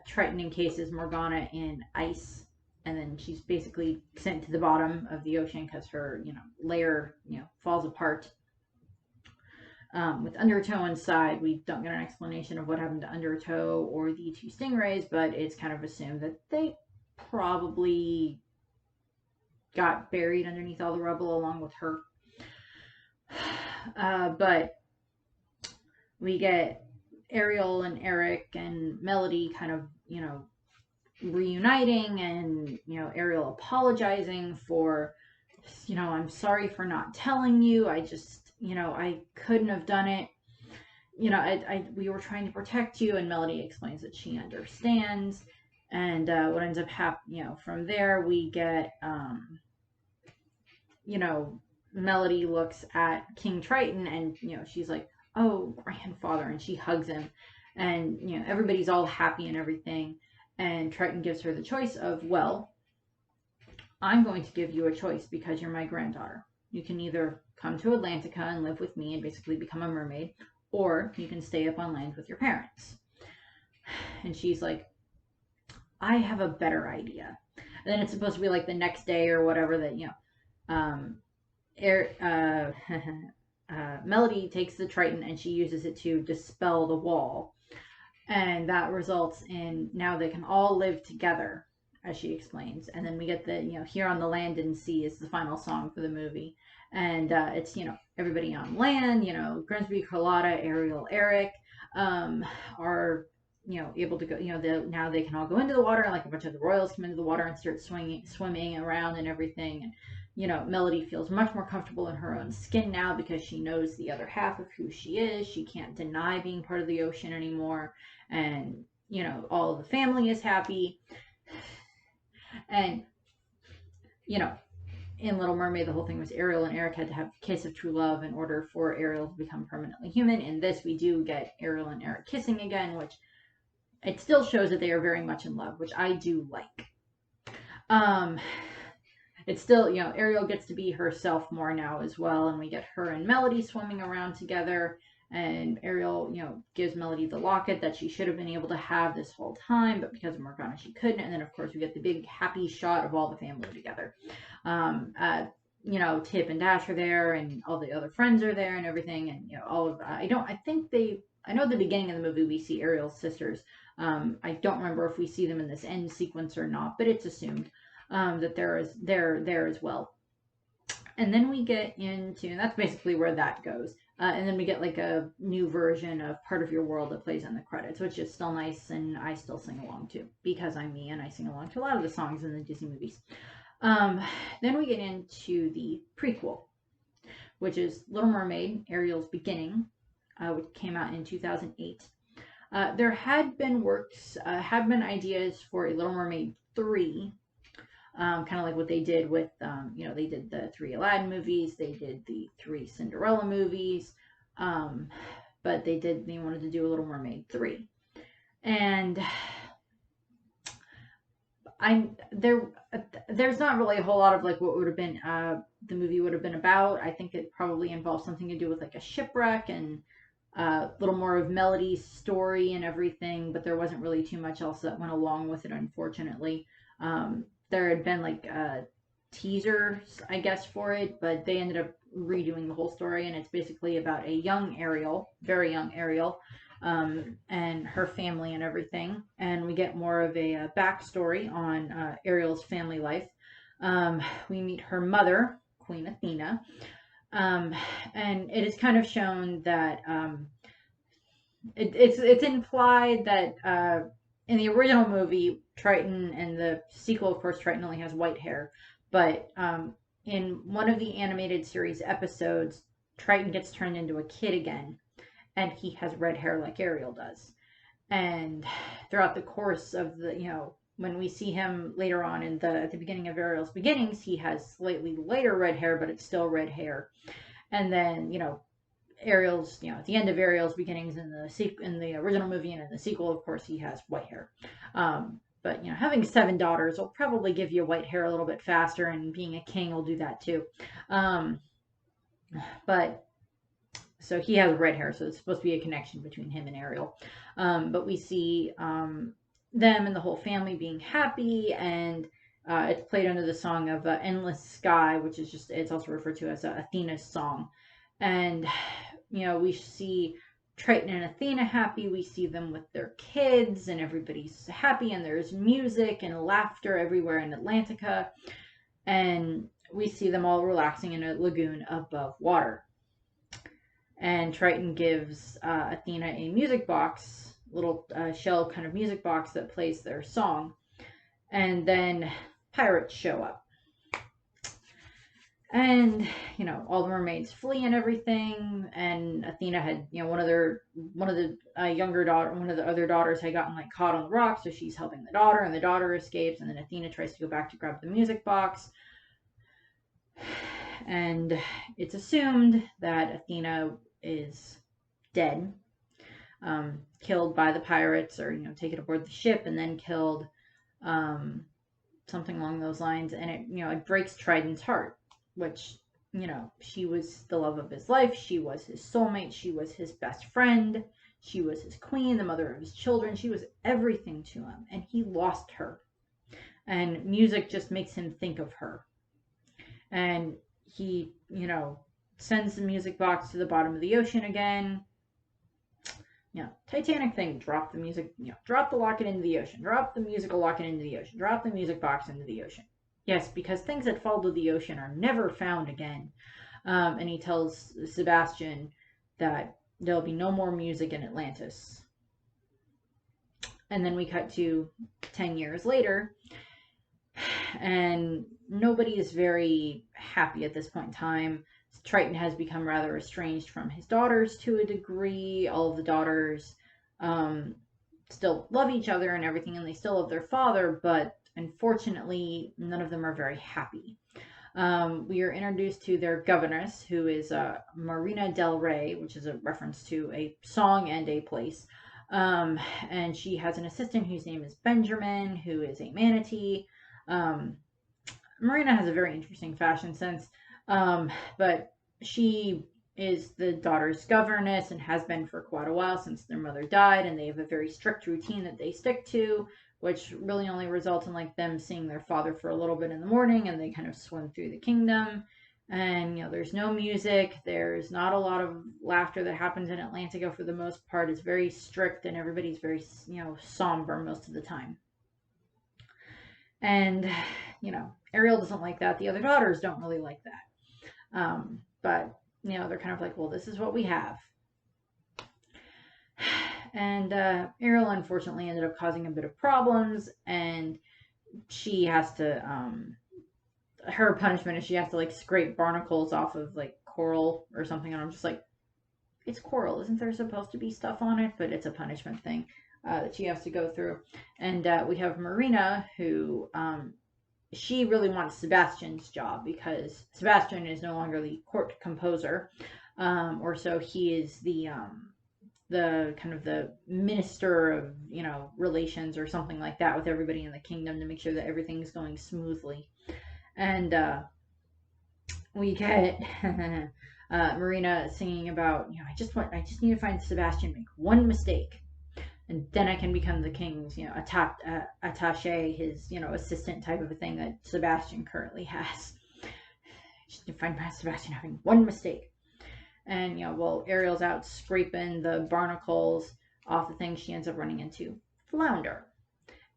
Triton encases Morgana in ice, and then she's basically sent to the bottom of the ocean because her layer falls apart. With Undertow inside, we don't get an explanation of what happened to Undertow or the two stingrays, but it's kind of assumed that they probably got buried underneath all the rubble along with her. But we get Ariel and Eric and Melody kind of, reuniting, and, Ariel apologizing for, I'm sorry for not telling you. I just, I couldn't have done it. We were trying to protect you, and Melody explains that she understands. And what ends up happening, from there we get, Melody looks at King Triton, and she's like, "Oh, grandfather," and she hugs him, and everybody's all happy and everything. And Triton gives her the choice of, well, I'm going to give you a choice because you're my granddaughter. You can either come to Atlantica and live with me and basically become a mermaid, or you can stay up on land with your parents. And she's like, I have a better idea. And then it's supposed to be like the next day or whatever that, Melody takes the Triton and she uses it to dispel the wall. And that results in now they can all live together, as she explains. And then we get the, Here on the Land and Sea is the final song for the movie. And it's, everybody on land, Grimsby, Carlotta, Ariel, Eric, are, able to go, now they can all go into the water. Like a bunch of the royals come into the water and start swimming around and everything. And, Melody feels much more comfortable in her own skin now because she knows the other half of who she is. She can't deny being part of the ocean anymore. And, all of the family is happy. And, in Little Mermaid, the whole thing was Ariel and Eric had to have a kiss of true love in order for Ariel to become permanently human. In this, we do get Ariel and Eric kissing again, which it still shows that they are very much in love, which I do like. It's still, Ariel gets to be herself more now as well, and we get her and Melody swimming around together, and Ariel, gives Melody the locket that she should have been able to have this whole time, but because of Morgana, she couldn't. And then, of course, we get the big happy shot of all the family together. Tip and Dash are there, and all the other friends are there and everything, and, all of, I know at the beginning of the movie we see Ariel's sisters. I don't remember if we see them in this end sequence or not, but it's assumed that they're there as well. And then we get into, and that's basically where that goes. And then we get like a new version of Part of Your World that plays in the credits, which is still nice, and I still sing along to, because I'm me and I sing along to a lot of the songs in the Disney movies. Then we get into the prequel, which is Little Mermaid, Ariel's Beginning, which came out in 2008. There had been ideas for a Little Mermaid 3, kind of like what they did with, they did the 3 Aladdin movies, they did the 3 Cinderella movies, but they wanted to do a Little Mermaid 3. And there's not really a whole lot of like what would have been, the movie would have been about. I think it probably involves something to do with like a shipwreck and a little more of Melody's story and everything, but there wasn't really too much else that went along with it, unfortunately. There had been like teasers, I guess, for it, but they ended up redoing the whole story, and it's basically about a young Ariel, very young Ariel, and her family and everything. And we get more of a backstory on Ariel's family life. We meet her mother, Queen Athena, and it is kind of shown that it's implied that in the original movie, Triton, and the sequel, of course, Triton only has white hair. But in one of the animated series episodes, Triton gets turned into a kid again, and he has red hair like Ariel does. And throughout the course of the, when we see him later on at the beginning of Ariel's beginnings, he has slightly lighter red hair, but it's still red hair. And then, Ariel's, at the end of Ariel's beginnings in the original movie and in the sequel, of course, he has white hair. But having 7 daughters will probably give you white hair a little bit faster, and being a king will do that too. But so he has red hair, so it's supposed to be a connection between him and Ariel. But we see them and the whole family being happy, and it's played under the song of Endless Sky, which is it's also referred to as Athena's song. And, we see Triton and Athena happy. We see them with their kids, and everybody's happy, and there's music and laughter everywhere in Atlantica. And we see them all relaxing in a lagoon above water. And Triton gives Athena a music box, little shell kind of music box that plays their song. And then pirates show up. And, all the mermaids flee and everything. And Athena had, one of the other daughters had gotten caught on the rock, so she's helping the daughter, and the daughter escapes. And then Athena tries to go back to grab the music box. And it's assumed that Athena is dead, killed by the pirates, or taken aboard the ship and then killed, something along those lines. And it breaks Triton's heart, which she was the love of his life, she was his soulmate, she was his best friend, she was his queen, the mother of his children, she was everything to him, and he lost her. And music just makes him think of her. And he, sends the music box to the bottom of the ocean again. Titanic thing, drop the music, drop the locket into the ocean, drop the musical locket into the ocean, drop the music box into the ocean. Yes, because things that fall to the ocean are never found again. And he tells Sebastian that there'll be no more music in Atlantis. And then we cut to 10 years later, and nobody is very happy at this point in time. Triton has become rather estranged from his daughters to a degree. All of the daughters still love each other and everything, and they still love their father, but unfortunately, none of them are very happy. We are introduced to their governess, who is Marina del Rey, which is a reference to a song and a place. And she has an assistant whose name is Benjamin, who is a manatee. Marina has a very interesting fashion sense, but she is the daughter's governess and has been for quite a while, since their mother died, and they have a very strict routine that they stick to, which really only results in them seeing their father for a little bit in the morning, and they kind of swim through the kingdom. And there's no music, there's not a lot of laughter that happens in Atlantica for the most part. It's very strict, and everybody's very somber most of the time. And Ariel doesn't like that. The other daughters don't really like that. But they're kind of well, this is what we have. And Ariel unfortunately ended up causing a bit of problems, and she has to, her punishment is she has to scrape barnacles off of coral or something, and I'm just it's coral, isn't there supposed to be stuff on it? But it's a punishment thing that she has to go through. And we have Marina, who she really wants Sebastian's job, because Sebastian is no longer the court composer, or so he is the kind of the minister of relations or something like that with everybody in the kingdom, to make sure that everything's going smoothly. And we get Marina singing about I just need to find Sebastian, make one mistake, and then I can become the king's attaché, his assistant type of a thing that Sebastian currently has. Just need to find Sebastian having one mistake. And while Ariel's out scraping the barnacles off the thing, she ends up running into Flounder.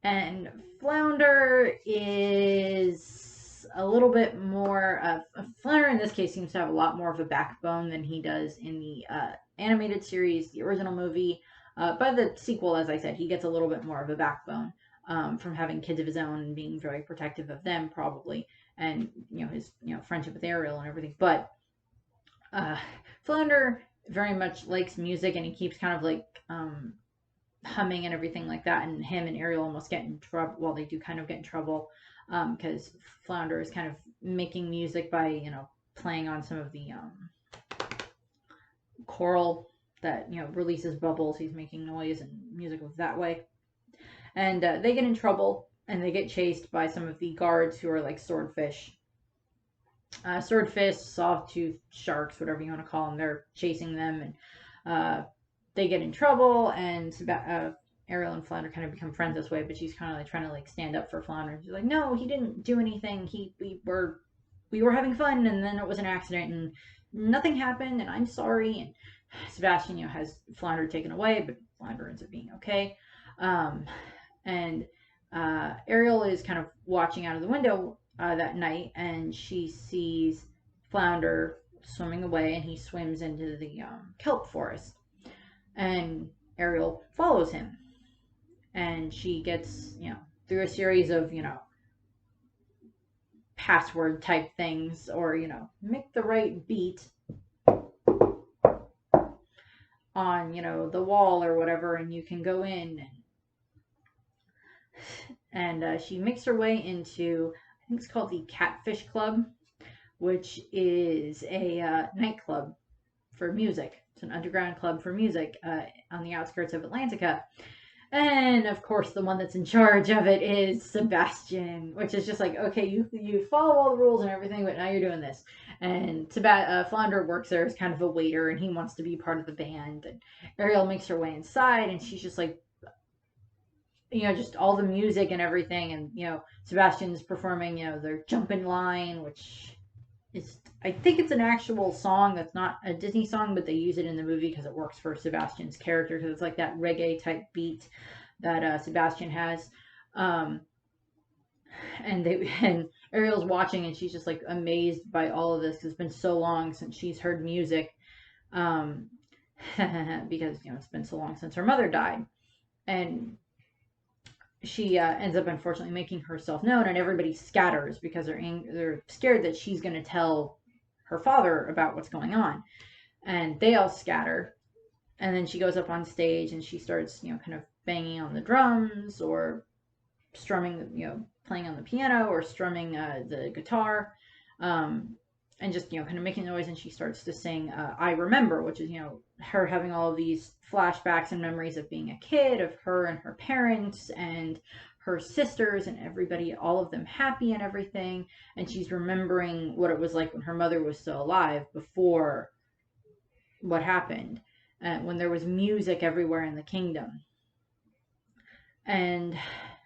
And Flounder is a little bit more Flounder in this case seems to have a lot more of a backbone than he does in the animated series, the original movie. By the sequel, as I said, he gets a little bit more of a backbone from having kids of his own and being very protective of them, probably, and his friendship with Ariel and everything. But Flounder very much likes music, and he keeps kind of humming and everything like that, and him and Ariel almost get in trouble. Well, they do kind of get in trouble because Flounder is kind of making music by, playing on some of the coral that, releases bubbles. He's making noise and music that way. And they get in trouble, and they get chased by some of the guards who are like swordfish. Swordfish, sawtooth sharks, whatever you want to call them. They're chasing them, and they get in trouble, and Ariel and Flounder kind of become friends this way, but she's kind of like trying to like stand up for Flounder. She's like, no, he didn't do anything. We were having fun, and then it was an accident, and nothing happened, and I'm sorry. And Sebastian, has Flounder taken away, but Flounder ends up being okay. And Ariel is kind of watching out of the window that night, and she sees Flounder swimming away, and he swims into the kelp forest. And Ariel follows him, and she gets, through a series of, password type things, or, make the right beat on, the wall or whatever, and you can go in. And she makes her way into, I think it's called the Catfish Club, which is a nightclub for music. It's an underground club for music on the outskirts of Atlantica. And of course, the one that's in charge of it is Sebastian, which is just like, okay, you follow all the rules and everything, but now you're doing this. And Flounder works there as kind of a waiter, and he wants to be part of the band. And Ariel makes her way inside, and she's just like, just all the music and everything. And, Sebastian's performing, their Jumpin' Line, which is, I think it's an actual song that's not a Disney song, but they use it in the movie because it works for Sebastian's character, because it's like that reggae type beat that Sebastian has. And Ariel's watching, and she's just like amazed by all of this, because it's been so long since she's heard music, because it's been so long since her mother died. And she ends up unfortunately making herself known, and everybody scatters because they're scared that she's going to tell her father about what's going on. And they all scatter, and then she goes up on stage, and she starts, kind of banging on the drums, or strumming, playing on the piano, or strumming the guitar, and just, kind of making noise. And she starts to sing I Remember, which is, her having all of these flashbacks and memories of being a kid, of her and her parents and her sisters and everybody, all of them happy and everything. And she's remembering what it was like when her mother was still alive, before what happened, when there was music everywhere in the kingdom. And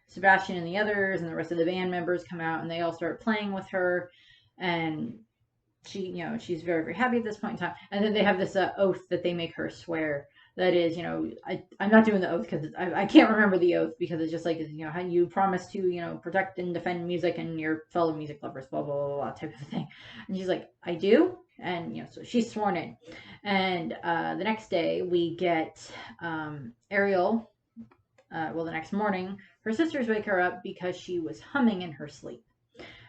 Sebastian and the others and the rest of the band members come out, and they all start playing with her, and she, she's very, very happy at this point in time. And then they have this oath that they make her swear. That is, I'm not doing the oath because I can't remember the oath, because it's just like, how you promise to, protect and defend music and your fellow music lovers, blah, blah, blah, blah, type of thing. And she's like, I do. And, so she's sworn in. And the next day we get Ariel, the next morning, her sisters wake her up because she was humming in her sleep.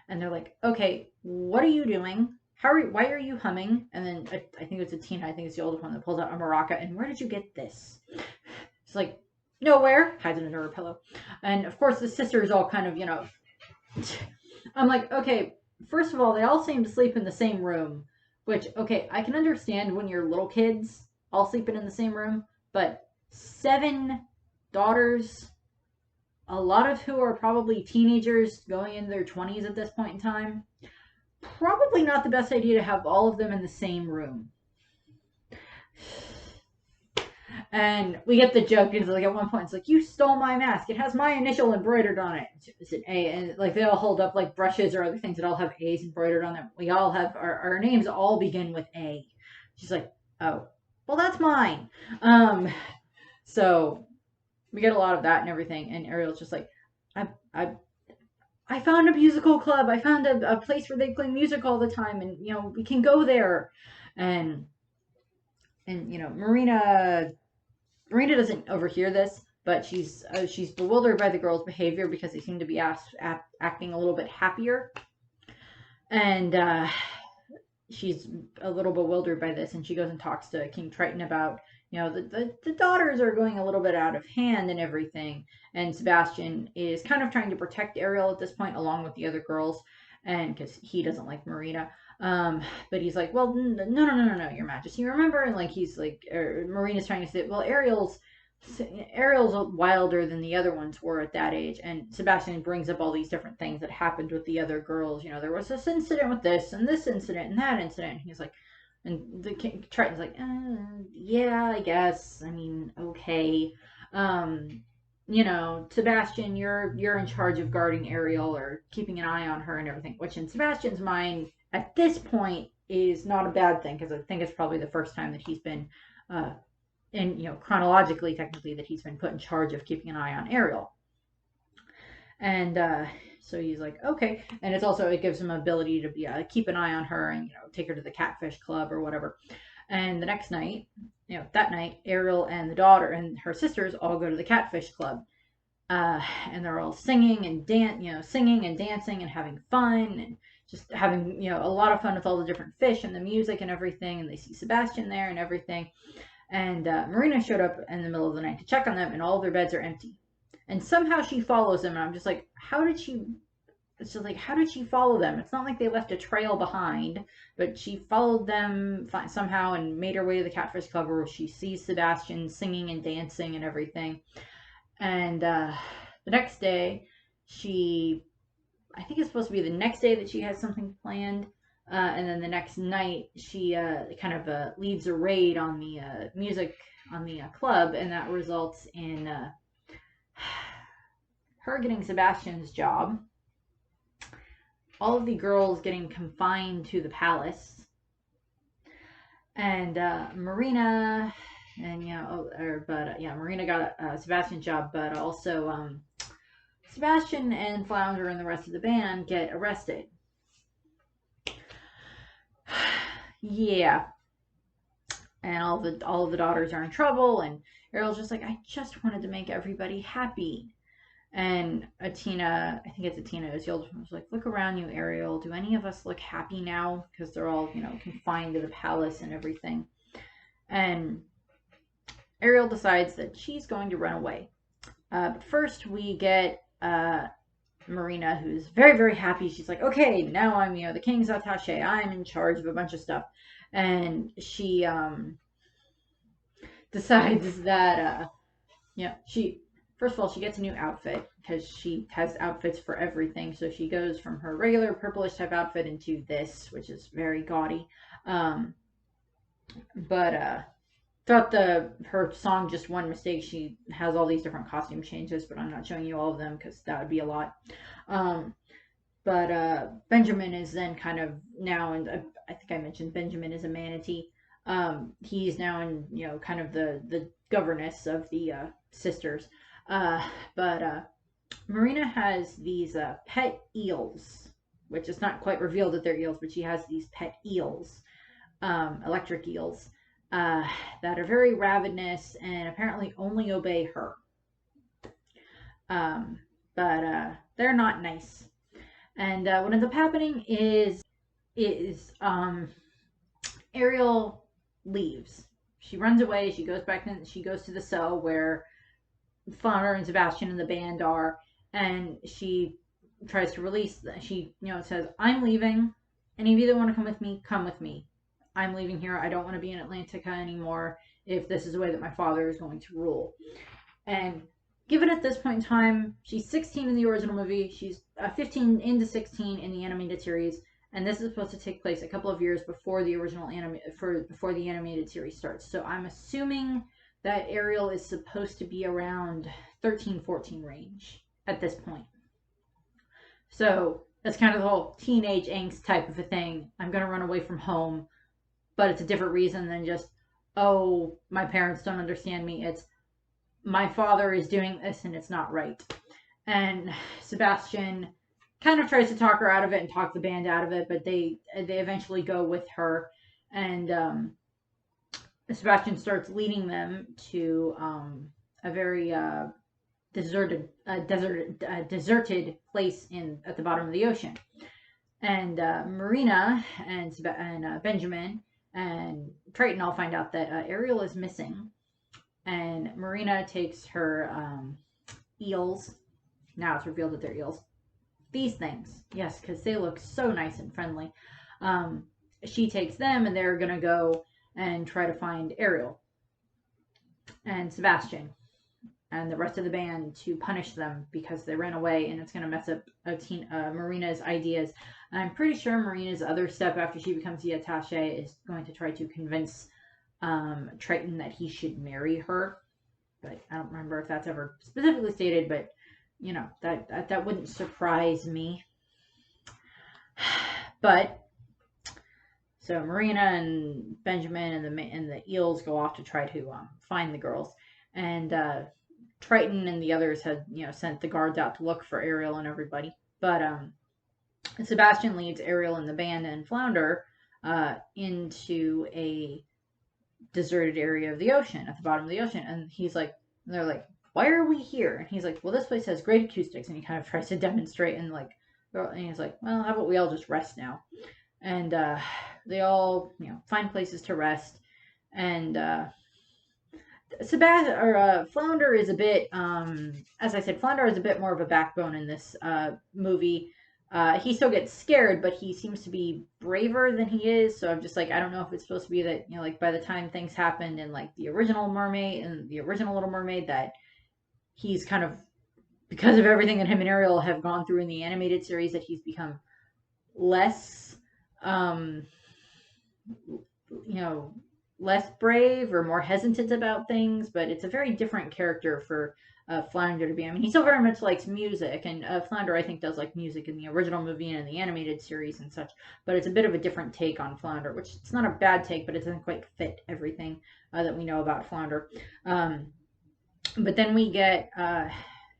And they're like, okay, what are you doing? Why are you humming? And then I think it's a Tina, I think it's the oldest one, that pulls out a maraca. And where did you get this? She's like, nowhere. Hides it under her pillow. And of course the sisters all kind of, I'm like, okay, first of all, they all seem to sleep in the same room, which, okay, I can understand when you're little kids all sleeping in the same room, but 7 daughters, a lot of who are probably teenagers going into their 20s at this point in time, probably not the best idea to have all of them in the same room. And we get the joke, because like at one point it's like, you stole my mask, it has my initial embroidered on it. It's an A. And like they all hold up like brushes or other things that all have A's embroidered on them. We all have our names all begin with A. She's like, oh, well, that's mine. So we get a lot of that and everything. And Ariel's just like, I found a musical club. I found a place where they play music all the time, and we can go there. And Marina doesn't overhear this, but she's bewildered by the girls' behavior, because they seem to be acting a little bit happier, and she's a little bewildered by this. And she goes and talks to King Triton about you know, the daughters are going a little bit out of hand and everything. And Sebastian is kind of trying to protect Ariel at this point, along with the other girls, and because he doesn't like Marina. But he's like, well, no, Your Majesty, remember? And like he's like, Marina's trying to say, well, Ariel's wilder than the other ones were at that age. And Sebastian brings up all these different things that happened with the other girls. You know, there was this incident with this and this incident and that incident. And he's like, and the king, Triton's like, yeah, I guess. I mean, okay. You know, Sebastian, you're in charge of guarding Ariel or keeping an eye on her and everything, which in Sebastian's mind at this point is not a bad thing, because I think it's probably the first time that he's been, and you know, chronologically, technically, that he's been put in charge of keeping an eye on Ariel. And so he's like, okay. And it's also, it gives him ability to be keep an eye on her and, you know, take her to the catfish club or whatever. And the next night, you know, that night, Ariel and the daughter and her sisters all go to the catfish club. And they're all singing and singing and dancing and having fun and just having, you know, a lot of fun with all the different fish and the music and everything. And they see Sebastian there and everything. And Marina showed up in the middle of the night to check on them, and all of their beds are empty. And somehow she follows them, and I'm just like, how did she follow them? It's not like they left a trail behind, but she followed them somehow and made her way to the catfish club, where she sees Sebastian singing and dancing and everything. And the next day, I think it's supposed to be the next day that she has something planned. And then the next night, she kind of leads a raid on the music on the club, and that results in her getting Sebastian's job, all of the girls getting confined to the palace, and Marina, and Marina got Sebastian's job, but also Sebastian and Flounder and the rest of the band get arrested. Yeah. And all of the daughters are in trouble, and Ariel's just like, I just wanted to make everybody happy. And Atina, I think it's Atina, is the oldest one, was like, look around you, Ariel. Do any of us look happy now? Because they're all, you know, confined to the palace and everything. And Ariel decides that she's going to run away. But first we get Marina, who's very, very happy. She's like, okay, now I'm, you know, the king's attaché. I'm in charge of a bunch of stuff. And she decides that, first of all, she gets a new outfit, because she has outfits for everything. So she goes from her regular purplish type outfit into this, which is very gaudy. But throughout her song, Just One Mistake, she has all these different costume changes, but I'm not showing you all of them because that would be a lot. But Benjamin is then kind of now, and I think I mentioned Benjamin is a manatee. He's now in, you know, kind of the governess of the sisters. But Marina has these pet eels, which is not quite revealed that they're eels, but she has these pet eels, electric eels, that are very ravenous and apparently only obey her. But they're not nice. And what ends up happening is Ariel leaves. She runs away. She goes back and she goes to the cell where Flounder and Sebastian and the band are, and she tries to release them. She, you know, says, I'm leaving. Any of you that want to come with me, come with me. I'm leaving here. I don't want to be in Atlantica anymore if this is the way that my father is going to rule. And given at this point in time, she's 16 in the original movie. She's 15 into 16 in the animated series. And this is supposed to take place a couple of years before the original before the animated series starts. So I'm assuming that Ariel is supposed to be around 13, 14 range at this point. So that's kind of the whole teenage angst type of a thing. I'm going to run away from home, but it's a different reason than just, oh, my parents don't understand me. It's, my father is doing this and it's not right. And Sebastian kind of tries to talk her out of it and talk the band out of it, but they eventually go with her. And Sebastian starts leading them to a very deserted place at the bottom of the ocean. And Marina and Benjamin and Triton all find out that Ariel is missing. and Marina takes her eels. Now it's revealed that they're eels. These things, yes, because they look so nice and friendly. She takes them, and they're gonna go and try to find Ariel and Sebastian and the rest of the band to punish them because they ran away, and it's going to mess up Marina's ideas. And I'm pretty sure Marina's other step after she becomes the attaché is going to try to convince Triton that he should marry her. But I don't remember if that's ever specifically stated, but you know, that wouldn't surprise me. But so Marina and Benjamin and the eels go off to try to find the girls, and Triton and the others had, you know, sent the guards out to look for Ariel and everybody. But Sebastian leads Ariel and the band and Flounder into a deserted area of the ocean, at the bottom of the ocean. And they're like, why are we here? And he's like, well, this place has great acoustics. And he kind of tries to demonstrate, and he's like, well, how about we all just rest now? And they all, you know, find places to rest. And Flounder is a bit, as I said, Flounder is a bit more of a backbone in this movie. He still gets scared, but he seems to be braver than he is. So I'm just like, I don't know if it's supposed to be that, you know, like by the time things happened in like the original Mermaid and the original Little Mermaid, that he's kind of, because of everything that him and Ariel have gone through in the animated series, that he's become less, you know, less brave or more hesitant about things. But it's a very different character for Flounder to be. I mean, he still very much likes music, and Flounder, I think, does like music in the original movie and in the animated series and such. But it's a bit of a different take on Flounder, which it's not a bad take, but it doesn't quite fit everything that we know about Flounder. But then we get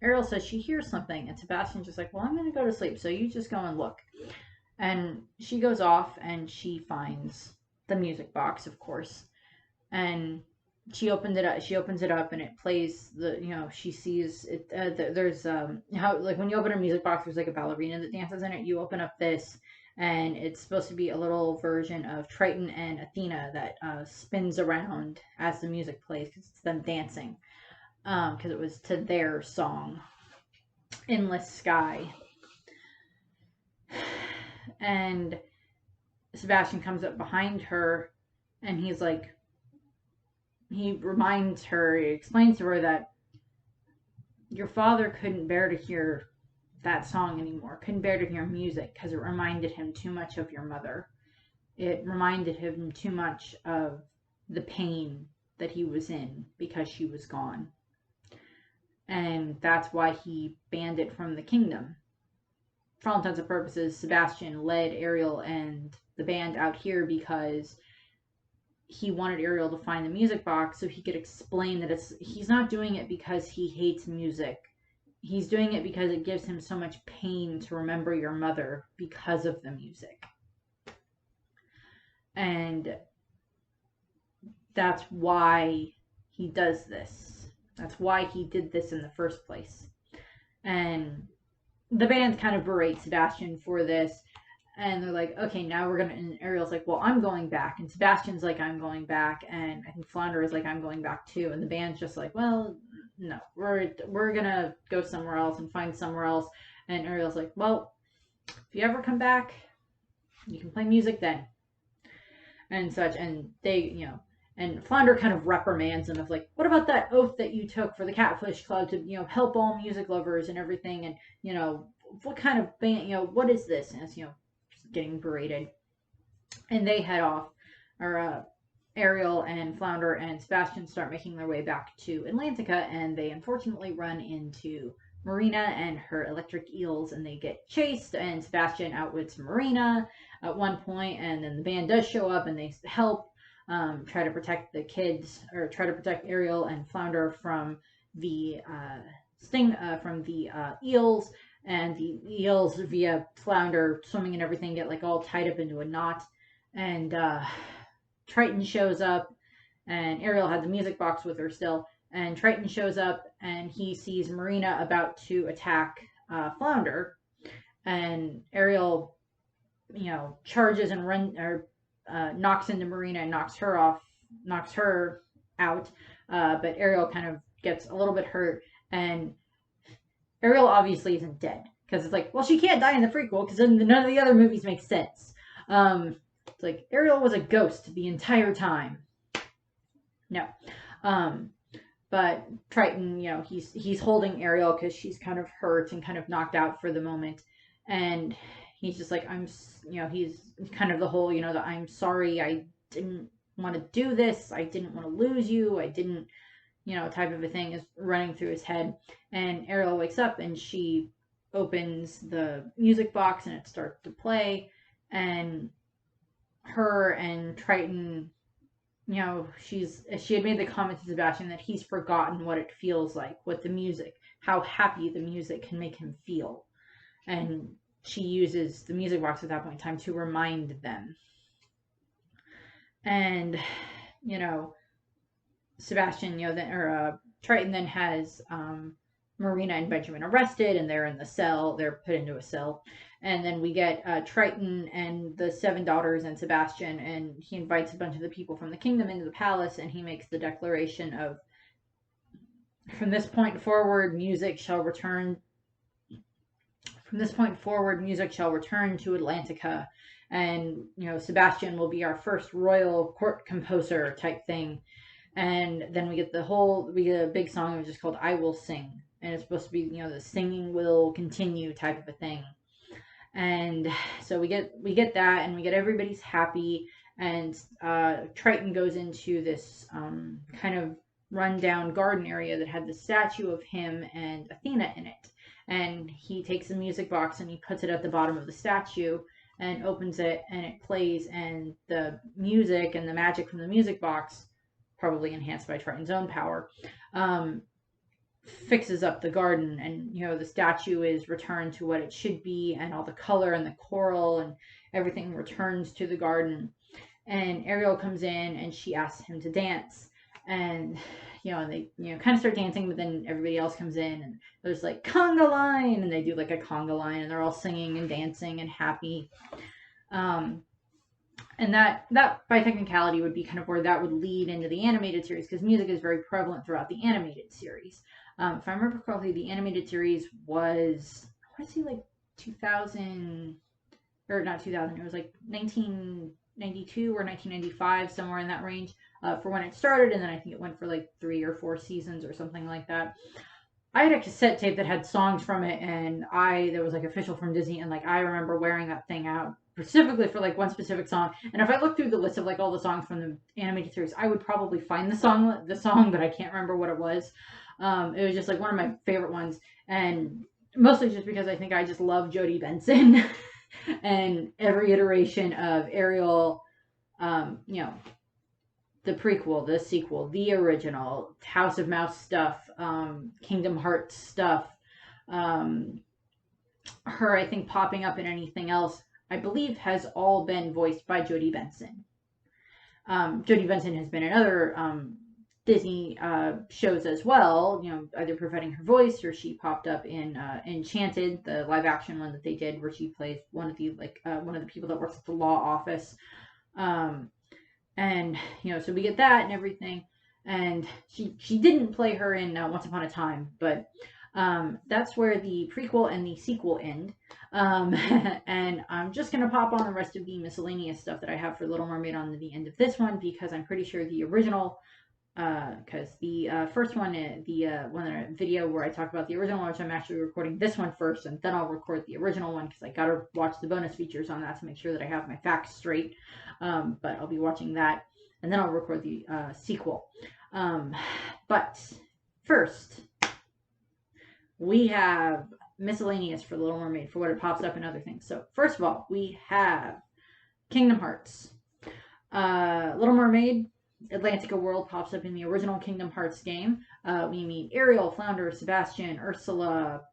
Ariel says she hears something, and Sebastian's just like, well, I'm going to go to sleep, so you just go and look. And she goes off, and she finds the music box, of course, and she opens it up, and it plays the, you know, she sees it. There's how, like, when you open a music box, there's like a ballerina that dances in it. You open up this, and it's supposed to be a little version of Triton and Athena that spins around as the music plays, because it's them dancing, because it was to their song, Endless Sky. And Sebastian comes up behind her, and he's like, he reminds her, he explains to her that your father couldn't bear to hear that song anymore, couldn't bear to hear music, because it reminded him too much of your mother. It reminded him too much of the pain that he was in because she was gone. And that's why he banned it from the kingdom. For all intents and purposes, Sebastian led Ariel and the band out here because he wanted Ariel to find the music box so he could explain that he's not doing it because he hates music. He's doing it because it gives him so much pain to remember your mother because of the music. And that's why he does this. That's why he did this in the first place. And the band kind of berates Sebastian for this. And they're like, okay, now we're gonna, and Ariel's like, well, I'm going back. And Sebastian's like, I'm going back. And I think Flounder is like, I'm going back too. And the band's just like, well, no, we're gonna go somewhere else and find somewhere else. And Ariel's like, well, if you ever come back, you can play music then. And such. And they, you know, and Flounder kind of reprimands him of like, what about that oath that you took for the Catfish Club to, you know, help all music lovers and everything? And, you know, what kind of band, you know, what is this? And it's, you know, getting berated. And they head off, or Ariel and Flounder and Sebastian start making their way back to Atlantica, and they unfortunately run into Marina and her electric eels, and they get chased, and Sebastian outwits Marina at one point, and then the band does show up and they help try to protect the kids, or try to protect Ariel and Flounder from the from the eels. And the eels, via Flounder swimming and everything, get like all tied up into a knot. And Triton shows up, and Ariel had the music box with her still. And Triton shows up, and he sees Marina about to attack Flounder. And Ariel, you know, charges and knocks into Marina and knocks her out. but Ariel kind of gets a little bit hurt, and Ariel obviously isn't dead because it's like, well, she can't die in the prequel because then none of the other movies make sense. It's like Ariel was a ghost the entire time. No. But Triton, he's holding Ariel because she's kind of hurt and kind of knocked out for the moment, and he's just like, he's kind of the whole, the I'm sorry, I didn't want to do this, I didn't want to lose you, I didn't, type of a thing is running through his head. And Ariel wakes up and she opens the music box and it starts to play, and her and Triton, she had made the comment to Sebastian that he's forgotten what it feels like with the music, how happy the music can make him feel. And she uses the music box at that point in time to remind them. And, Sebastian, Triton then has Marina and Benjamin arrested, and they're in the cell. They're put into a cell. And then we get Triton and the 7 daughters and Sebastian, and he invites a bunch of the people from the kingdom into the palace, and he makes the declaration of, from this point forward, music shall return. From this point forward, music shall return to Atlantica, and Sebastian will be our first royal court composer type thing. And then we get a big song which is called "I Will Sing," and it's supposed to be the singing will continue type of a thing. And so we get that, and we get everybody's happy, and Triton goes into this kind of rundown garden area that had the statue of him and Athena in it. And he takes the music box and he puts it at the bottom of the statue and opens it, and it plays, and the music and the magic from the music box, probably enhanced by Triton's own power, fixes up the garden, and the statue is returned to what it should be, and all the color and the coral and everything returns to the garden. And Ariel comes in and she asks him to dance, and and they kind of start dancing, but then everybody else comes in and there's like conga line, and they do like a conga line, and they're all singing and dancing and happy. And that by technicality would be kind of where that would lead into the animated series, because music is very prevalent throughout the animated series. If I remember correctly, the animated series was, I want to say like 2000, or not 2000, it was like 1992 or 1995, somewhere in that range, for when it started, and then I think it went for like 3 or 4 seasons or something like that. I had a cassette tape that had songs from it, and that was like official from Disney, and like I remember wearing that thing out specifically for like one specific song. And if I look through the list of like all the songs from the animated series, I would probably find the song, but I can't remember what it was. It was just like one of my favorite ones, and mostly just because I think I just love Jodie Benson and every iteration of Ariel, the prequel, the sequel, the original, House of Mouse stuff, Kingdom Hearts stuff, her, I think, popping up in anything else, I believe, has all been voiced by Jodie Benson. Jodie Benson has been in other Disney shows as well, either providing her voice, or she popped up in Enchanted, the live action one that they did, where she plays one of the people that works at the law office. And so we get that and everything, and she didn't play her in Once Upon a Time, but that's where the prequel and the sequel end. And I'm just gonna pop on the rest of the miscellaneous stuff that I have for Little Mermaid on the end of this one, because I'm pretty sure the original, because the first one, the video where I talk about the original one, which I'm actually recording this one first, and then I'll record the original one, because I gotta watch the bonus features on that to make sure that I have my facts straight. But I'll be watching that, and then I'll record the sequel. But first, we have miscellaneous for Little Mermaid, for what it pops up and other things. So first of all, we have Kingdom Hearts. Little Mermaid, Atlantica World pops up in the original Kingdom Hearts game. We meet Ariel, Flounder, Sebastian, Ursula.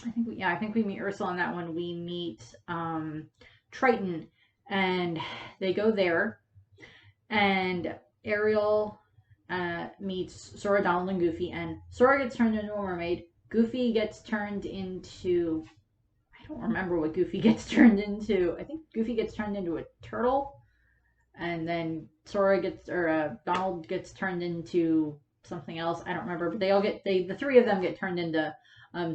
I think we meet Ursula on that one. We meet Triton, and they go there, and Ariel meets Sora, Donald, and Goofy, and Sora gets turned into a mermaid. Goofy gets turned into, I don't remember what Goofy gets turned into. I think Goofy gets turned into a turtle, and then Sora gets, or Donald gets turned into something else. I don't remember, but the three of them get turned into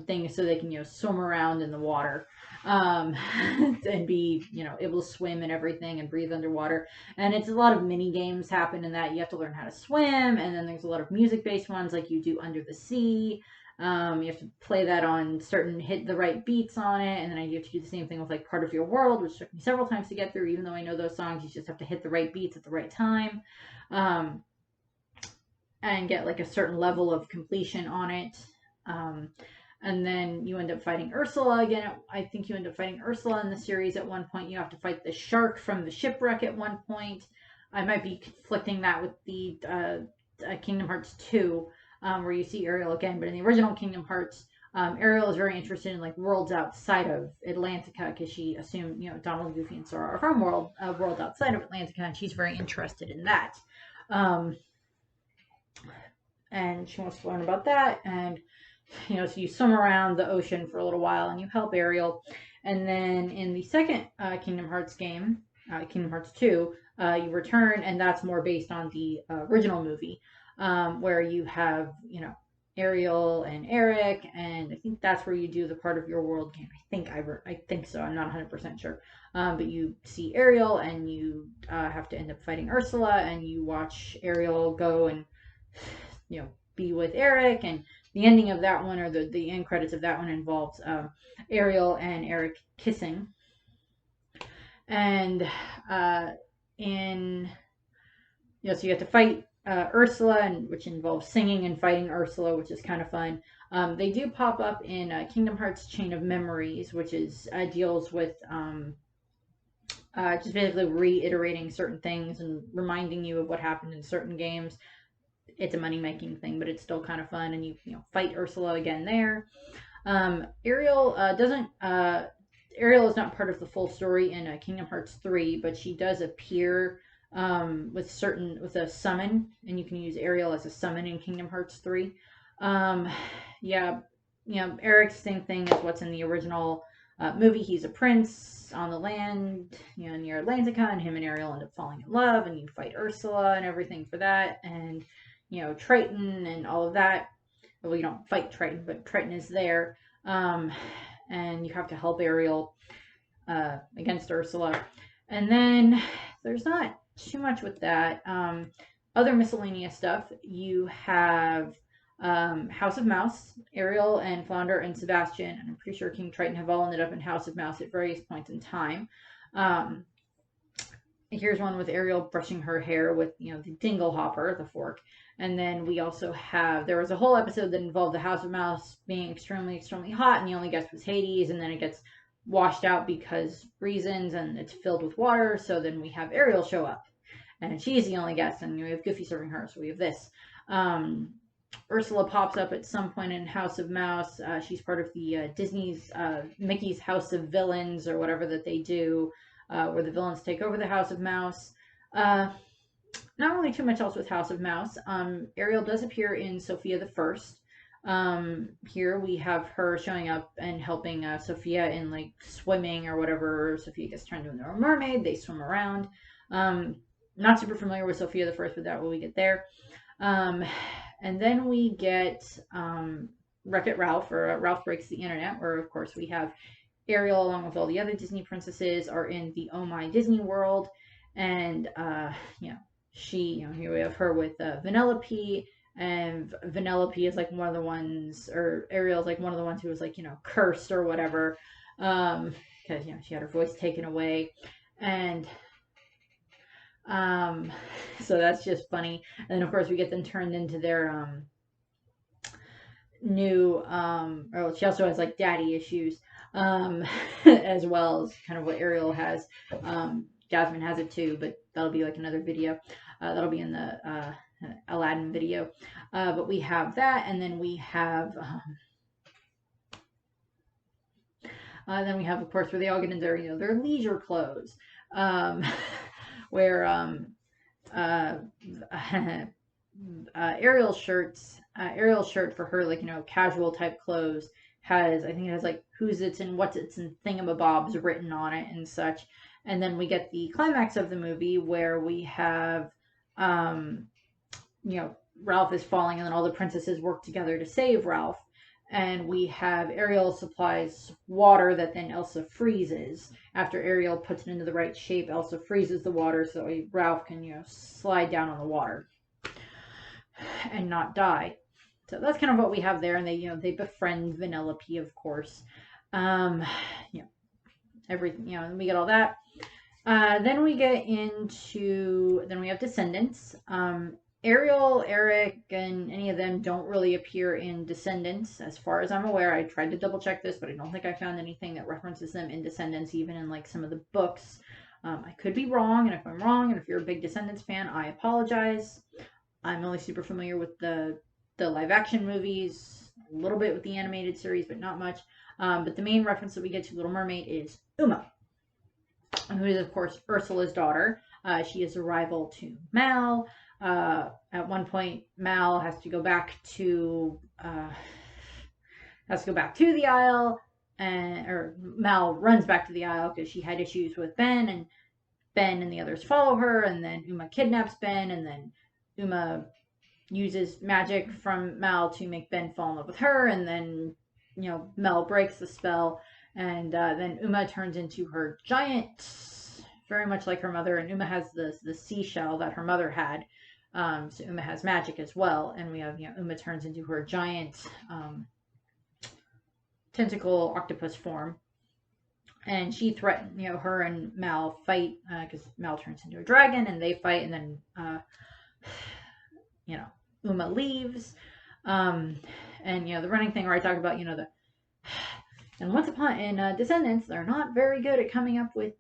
things so they can, swim around in the water, and be, able to swim and everything and breathe underwater. And it's a lot of mini games happen in that. You have to learn how to swim, and then there's a lot of music based ones like you do Under the Sea. You have to play that on hit the right beats on it, and then you have to do the same thing with like Part of Your World, which took me several times to get through, even though I know those songs. You just have to hit the right beats at the right time, and get like a certain level of completion on it. And then you end up fighting Ursula again. I think you end up fighting Ursula in the series at one point. You have to fight the shark from the shipwreck at one point. I might be conflicting that with the Kingdom Hearts 2, where you see Ariel again. But in the original Kingdom Hearts, Ariel is very interested in like worlds outside of Atlantica, because she assumed, Donald, Goofy, and Sora are from world outside of Atlantica, and she's very interested in that. And she wants to learn about that, and so you swim around the ocean for a little while and you help Ariel. And then in the second Kingdom Hearts game, Kingdom Hearts 2, you return, and that's more based on the original movie, where you have, Ariel and Eric, and I think that's where you do the Part of Your World game. I think so. I'm not 100% sure. But you see Ariel, and you have to end up fighting Ursula, and you watch Ariel go and, be with Eric, and the ending of that one, or the end credits of that one, involves Ariel and Eric kissing. And so you have to fight Ursula, which involves singing and fighting Ursula, which is kind of fun. They do pop up in Kingdom Hearts Chain of Memories, which is deals with just basically reiterating certain things and reminding you of what happened in certain games. It's a money-making thing, but it's still kind of fun, and you fight Ursula again there. Ariel Ariel is not part of the full story in Kingdom Hearts 3, but she does appear with a summon, and you can use Ariel as a summon in Kingdom Hearts 3. Eric's same thing as what's in the original movie. He's a prince on the land, near Atlantica, and him and Ariel end up falling in love, and you fight Ursula and everything for that, and Triton and all of that. Well, you don't fight Triton, but Triton is there, and you have to help Ariel against Ursula. And then there's not too much with that. Other miscellaneous stuff, you have House of Mouse. Ariel and Flounder and Sebastian, and I'm pretty sure King Triton, have all ended up in House of Mouse at various points in time. Here's one with Ariel brushing her hair with, the dingle hopper, the fork. And then we also there was a whole episode that involved the House of Mouse being extremely, extremely hot, and the only guest was Hades, and then it gets washed out because reasons, and it's filled with water. So then we have Ariel show up, and she's the only guest, and we have Goofy serving her, so we have this. Ursula pops up at some point in House of Mouse. She's part of the Disney's Mickey's House of Villains, or whatever that they do, where the villains take over the House of Mouse. Not really too much else with House of Mouse. Ariel does appear in Sophia the First. Here we have her showing up and helping Sophia in like swimming or whatever. Sophia gets turned into a mermaid. They swim around. Not super familiar with Sophia the First, but that will we get there. And then we get Wreck-It Ralph, or Ralph Breaks the Internet, where of course we have Ariel, along with all the other Disney princesses, are in the Oh My Disney World. And she, here we have her with Vanellope, and Vanellope is like one of the ones, or Ariel is like one of the ones who was like, cursed or whatever, because she had her voice taken away. And so that's just funny. And then of course we get them turned into their new she also has like daddy issues, as well as kind of what Ariel has. Jasmine has it too, but that'll be like another video. That'll be in the Aladdin video. But we have that, and then we have of course, where they all get in their their leisure clothes, where Ariel's shirt for her, like, casual type clothes has, I think it has like who's it's and what's it's and thingamabobs written on it and such. And then we get the climax of the movie where we have you know, Ralph is falling, and then all the princesses work together to save Ralph. And we have Ariel supplies water that then Elsa freezes. After Ariel puts it into the right shape, Elsa freezes the water so Ralph can, you know, slide down on the water and not die. So that's kind of what we have there, and they, you know, they befriend Vanellope, of course. You know, everything, you know, we get all that. Then we get into, then we have Descendants. Ariel, Eric, and any of them don't really appear in Descendants, as far as I'm aware. I tried to double check this, but I don't think I found anything that references them in Descendants, even in like some of the books. I could be wrong, and if I'm wrong, and if you're a big Descendants fan, I apologize. I'm only super familiar with the live action movies, a little bit with the animated series, but not much. But the main reference that we get to Little Mermaid is Uma, who is, of course, Ursula's daughter. She is a rival to Mal. At one point, Mal has to go back to the Isle, or Mal runs back to the Isle because she had issues with Ben, and Ben and the others follow her, and then Uma kidnaps Ben, and then Uma uses magic from Mal to make Ben fall in love with her, and then, you know, Mel breaks the spell, and then Uma turns into her giant, very much like her mother, and Uma has the seashell that her mother had. So Uma has magic as well, and we have, you know, Uma turns into her giant tentacle octopus form, and she threatens, you know, her and Mal fight because Mal turns into a dragon, and they fight, and then you know, Uma leaves, and you know, the running thing where I talk about, you know, and once upon in Descendants, they're not very good at coming up with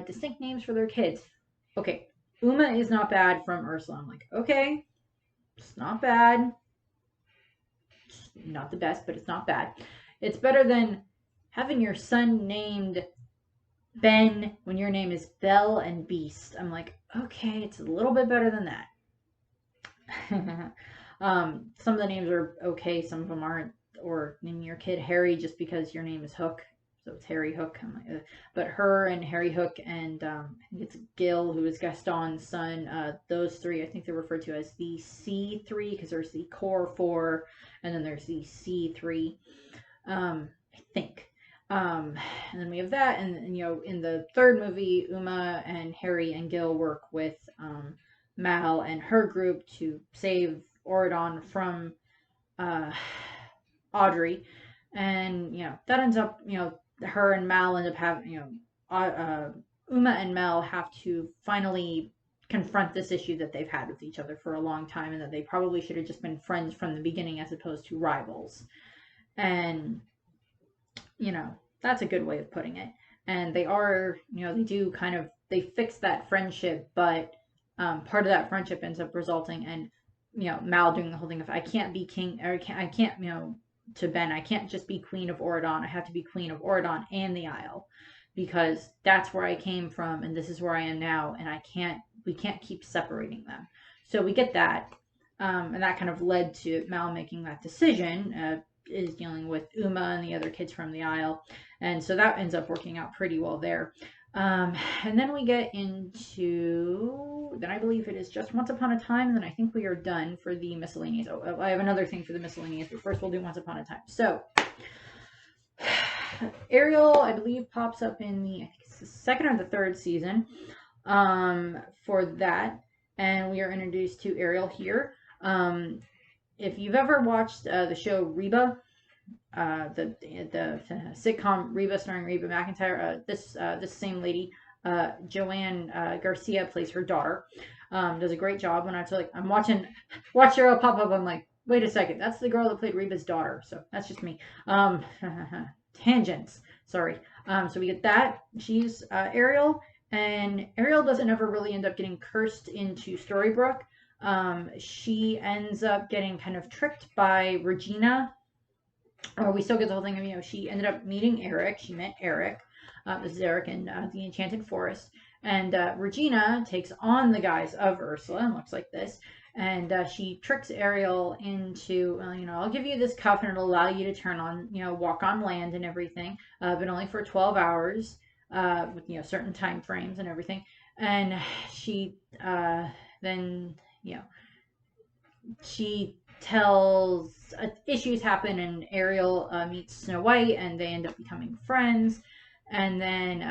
distinct names for their kids. Okay, Uma is not bad from Ursula. I'm like, okay, it's not bad. It's not the best, but it's not bad. It's better than having your son named Ben when your name is Belle and Beast. I'm like, okay, it's a little bit better than that. Some of the names are okay, some of them aren't. Or naming your kid Harry just because your name is Hook, so it's Harry Hook. But her and Harry Hook, and I think it's Gil, who is Gaston's son. Those three, I think they're referred to as the C3 because there's the core 4, and then there's the C3. I think. And then we have that, and you know, in the third movie, Uma and Harry and Gil work with Mal and her group to save Auradon from Audrey, and you know, that ends up, you know, her and Mal end up having, you know, Uma and Mel have to finally confront this issue that they've had with each other for a long time, and that they probably should have just been friends from the beginning as opposed to rivals. And you know, that's a good way of putting it. And they are, you know, they do kind of, they fix that friendship, but part of that friendship ends up resulting in, you know, Mal doing the whole thing of, I can't be king, or I can't, you know, to Ben, I can't just be queen of Auradon. I have to be queen of Auradon and the Isle, because that's where I came from, and this is where I am now, and we can't keep separating them. So we get that, and that kind of led to Mal making that decision. Is dealing with Uma and the other kids from the Isle, and so that ends up working out pretty well there. And then we get into, then I believe it is just Once Upon a Time, and then I think we are done for the miscellaneous. Oh, I have another thing for the miscellaneous, but first we'll do Once Upon a Time. So, Ariel, I believe, pops up in the, I think it's the second or the third season for that, and we are introduced to Ariel here. If you've ever watched the show Reba, the sitcom Reba starring Reba McEntire, this same lady, Joanne Garcia, plays her daughter. Does a great job. When I'm watching Ariel pop up, I'm like, wait a second, that's the girl that played Reba's daughter. So that's just me. Tangents. Sorry. So we get that. She's Ariel, and Ariel doesn't ever really end up getting cursed into Storybrooke. She ends up getting kind of tricked by Regina. Or we still get the whole thing of, you know, she ended up meeting Eric. She met Eric. This is Eric in the Enchanted Forest. And Regina takes on the guise of Ursula and looks like this. And she tricks Ariel into, you know, I'll give you this cuff and it'll allow you to turn on, you know, walk on land and everything, but only for 12 hours with, you know, certain time frames and everything. And she then, she tells issues happen, and Ariel meets Snow White, and they end up becoming friends. And then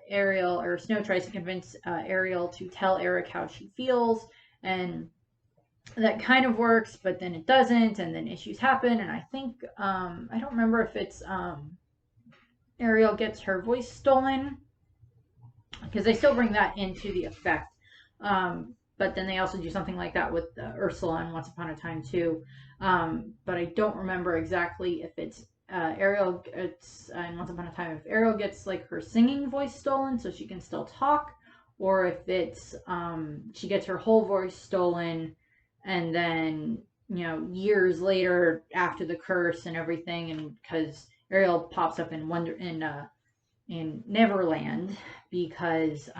Ariel, or Snow, tries to convince Ariel to tell Eric how she feels, and that kind of works, but then it doesn't, and then issues happen. And I think I don't remember if it's Ariel gets her voice stolen, because they still bring that into the effect. But then they also do something like that with Ursula in Once Upon a Time too. But I don't remember exactly if it's Ariel. It's in Once Upon a Time, if Ariel gets like her singing voice stolen so she can still talk, or if it's she gets her whole voice stolen, and then years later after the curse and everything, and because Ariel pops up in Neverland, because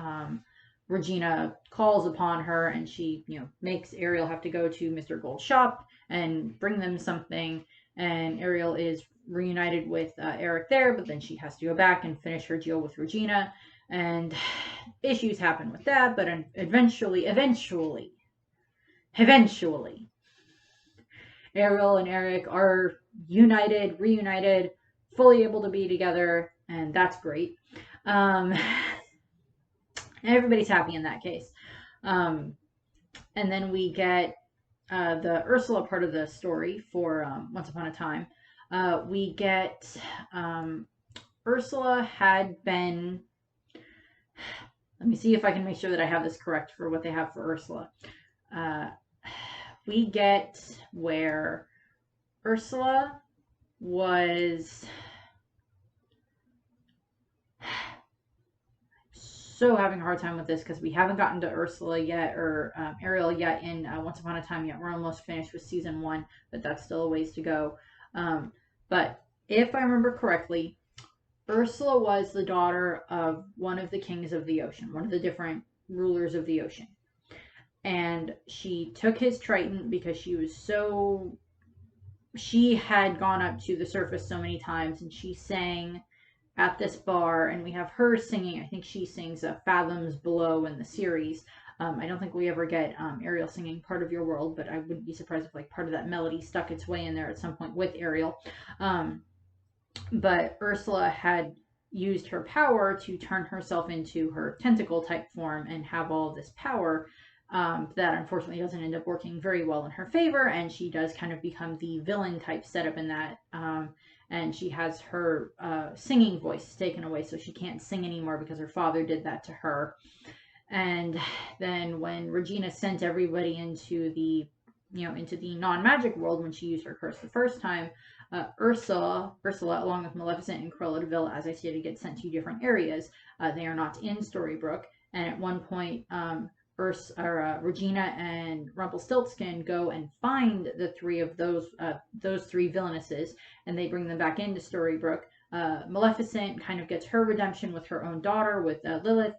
Regina calls upon her, and she, makes Ariel have to go to Mr. Gold's shop and bring them something. And Ariel is reunited with Eric there, but then she has to go back and finish her deal with Regina, and issues happen with that. But eventually, Ariel and Eric are reunited, fully able to be together, and that's great. Everybody's happy in that case. And then we get the Ursula part of the story for Once Upon a Time. We get Ursula had been. Let me see if I can make sure that I have this correct for what they have for Ursula. We get where Ursula was so having a hard time with this because we haven't gotten to Ursula yet, or Ariel yet in Once Upon a Time yet. We're almost finished with season 1, but that's still a ways to go. But if I remember correctly, Ursula was the daughter of one of the kings of the ocean, one of the different rulers of the ocean. And she took his trident because she had gone up to the surface so many times, and she sang at this bar, and we have her singing. I think she sings Fathoms Below in the series. I don't think we ever get Ariel singing Part of Your World, but I wouldn't be surprised if like part of that melody stuck its way in there at some point with Ariel. But Ursula had used her power to turn herself into her tentacle type form and have all of this power that unfortunately doesn't end up working very well in her favor, and she does kind of become the villain type setup in that. And she has her singing voice taken away, so she can't sing anymore because her father did that to her. And then when Regina sent everybody into the non-magic world when she used her curse the first time, Ursula, along with Maleficent and Cruella de Vil, as I stated, get sent to different areas. They are not in Storybrooke, and at one point, Regina and Rumpelstiltskin go and find the three of those three villainesses, and they bring them back into Storybrooke. Maleficent kind of gets her redemption with her own daughter, with Lilith.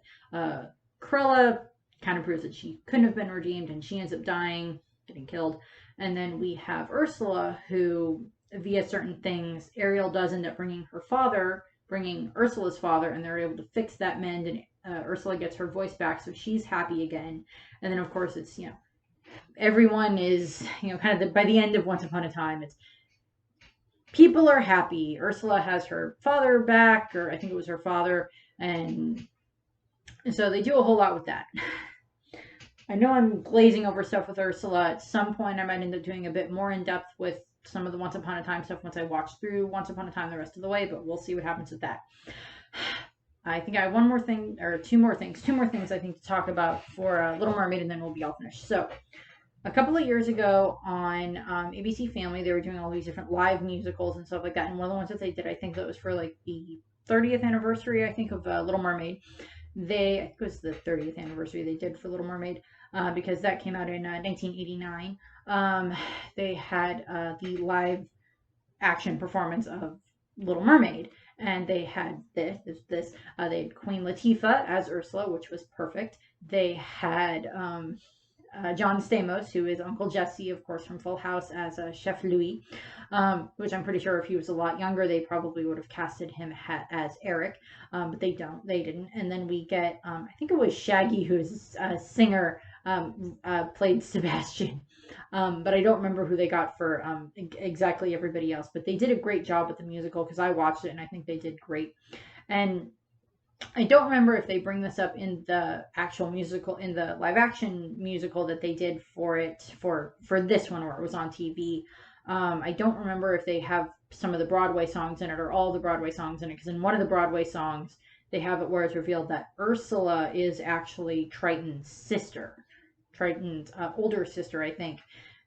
Cruella kind of proves that she couldn't have been redeemed, and she ends up dying, getting killed. And then we have Ursula, who, via certain things, Ariel does end up bringing Ursula's father, and they're able to fix that mend, and Ursula gets her voice back, so she's happy again. And then, of course, it's, everyone is, kind of by the end of Once Upon a Time, it's people are happy. Ursula has her father back, or I think it was her father, and so they do a whole lot with that. I know I'm glazing over stuff with Ursula. At some point, I might end up doing a bit more in depth with some of the Once Upon a Time stuff once I watch through Once Upon a Time the rest of the way, but we'll see what happens with that. I think I have one more thing, or two more things I think to talk about for Little Mermaid, and then we'll be all finished. So, a couple of years ago on ABC Family, they were doing all these different live musicals and stuff like that, and one of the ones that they did, I think that was for like the 30th anniversary, I think, of Little Mermaid. I think it was the 30th anniversary they did for Little Mermaid, because that came out in 1989. They had the live action performance of Little Mermaid, and they had they had Queen Latifah as Ursula, which was perfect. They had John Stamos, who is Uncle Jesse, of course, from Full House, as Chef Louis, which I'm pretty sure if he was a lot younger, they probably would have casted him as Eric, but they didn't. And then we get, I think it was Shaggy, who's a singer, played Sebastian. But I don't remember who they got for exactly everybody else. But they did a great job with the musical because I watched it and I think they did great. And I don't remember if they bring this up in the actual musical, in the live action musical that they did for it for this one, or it was on TV. I don't remember if they have some of the Broadway songs in it or all the Broadway songs in it, because in one of the Broadway songs they have it where it's revealed that Ursula is actually Triton's sister, Triton's older sister, I think,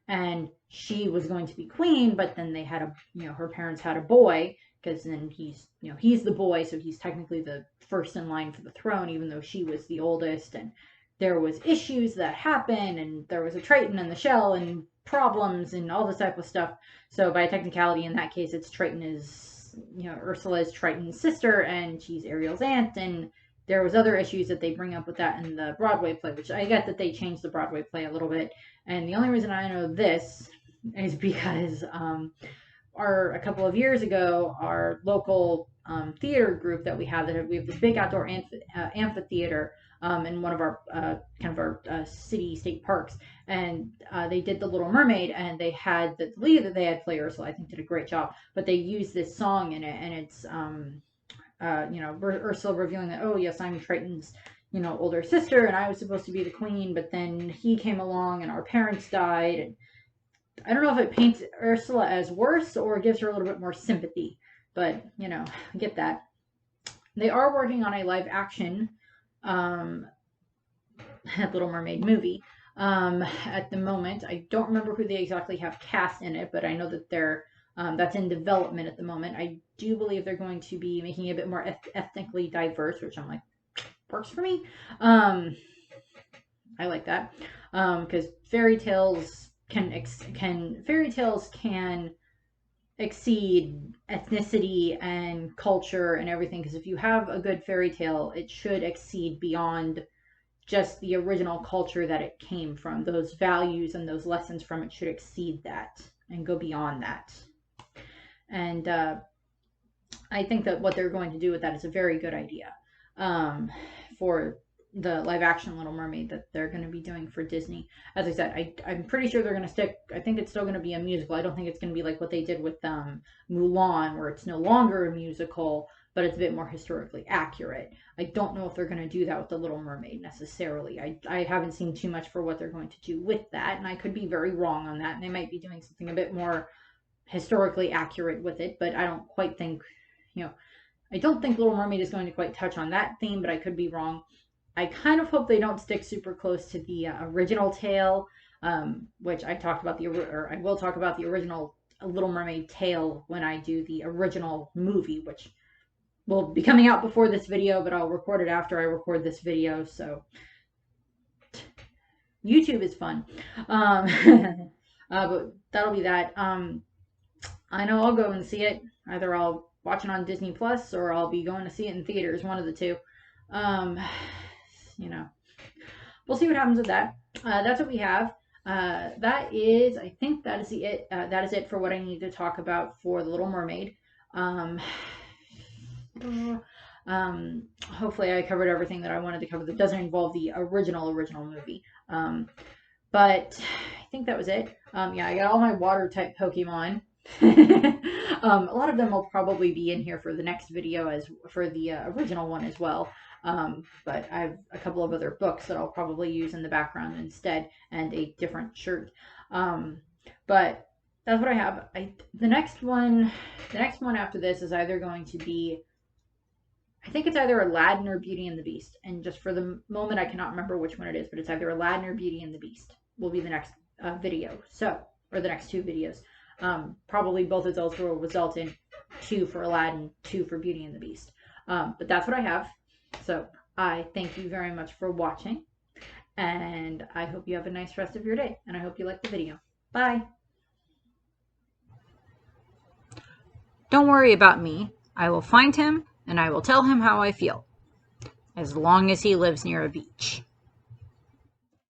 and she was going to be queen, but then they had her parents had a boy, because then he's the boy, so he's technically the first in line for the throne, even though she was the oldest. And there was issues that happened, and there was a Triton in the shell and problems and all this type of stuff. So by technicality, in that case, it's Ursula is Triton's sister, and she's Ariel's aunt. And there was other issues that they bring up with that in the Broadway play, which I get that they changed the Broadway play a little bit. And the only reason I know this is because a couple of years ago, our local theater group that we have this big outdoor amphitheater in one of our city state parks, and they did the Little Mermaid, and they had the lead that they had play Ursula. I think did a great job, but they used this song in it, and it's Ursula revealing that, oh yes, I'm Triton's older sister, and I was supposed to be the queen, but then he came along and our parents died. And I don't know if it paints Ursula as worse or gives her a little bit more sympathy, but I get that. They are working on a live action Little Mermaid movie at the moment. I don't remember who they exactly have cast in it, but I know that that's in development at the moment. I do believe they're going to be making it a bit more ethnically diverse, which I'm like, works for me. I like that because fairy tales can exceed ethnicity and culture and everything, because if you have a good fairy tale, it should exceed beyond just the original culture that it came from. Those values and those lessons from it should exceed that and go beyond that. And I think that what they're going to do with that is a very good idea for the live action Little Mermaid that they're going to be doing for Disney. As I said, I'm pretty sure they're going to stick, I think it's still going to be a musical. I don't think it's going to be like what they did with Mulan, where it's no longer a musical, but it's a bit more historically accurate. I don't know if they're going to do that with the Little Mermaid necessarily. I haven't seen too much for what they're going to do with that, and I could be very wrong on that. And they might be doing something a bit more historically accurate with it, but I don't quite think, I don't think Little Mermaid is going to quite touch on that theme, but I could be wrong. I kind of hope they don't stick super close to the original tale, which I will talk about the original Little Mermaid tale when I do the original movie, which will be coming out before this video, but I'll record it after I record this video, so YouTube is fun. But that'll be that. I know I'll go and see it. Either I'll watch it on Disney Plus or I'll be going to see it in theaters, one of the two. We'll see what happens with that. That's what we have. I think that is it. That is it for what I need to talk about for The Little Mermaid. Hopefully I covered everything that I wanted to cover that doesn't involve the original movie. But I think that was it. Yeah, I got all my water type Pokemon. A lot of them will probably be in here for the next video as for the original one as well. But I have a couple of other books that I'll probably use in the background instead, and a different shirt. But that's what I have. The next one after this is either going to be, I think it's either Aladdin or Beauty and the Beast. And just for the moment, I cannot remember which one it is, but it's either Aladdin or Beauty and the Beast will be the next video. Or the next two videos. Probably both of those will result in 2 for Aladdin, 2 for Beauty and the Beast. But that's what I have. So I thank you very much for watching, and I hope you have a nice rest of your day, and I hope you liked the video. Bye. Don't worry about me. I will find him, and I will tell him how I feel, as long as he lives near a beach.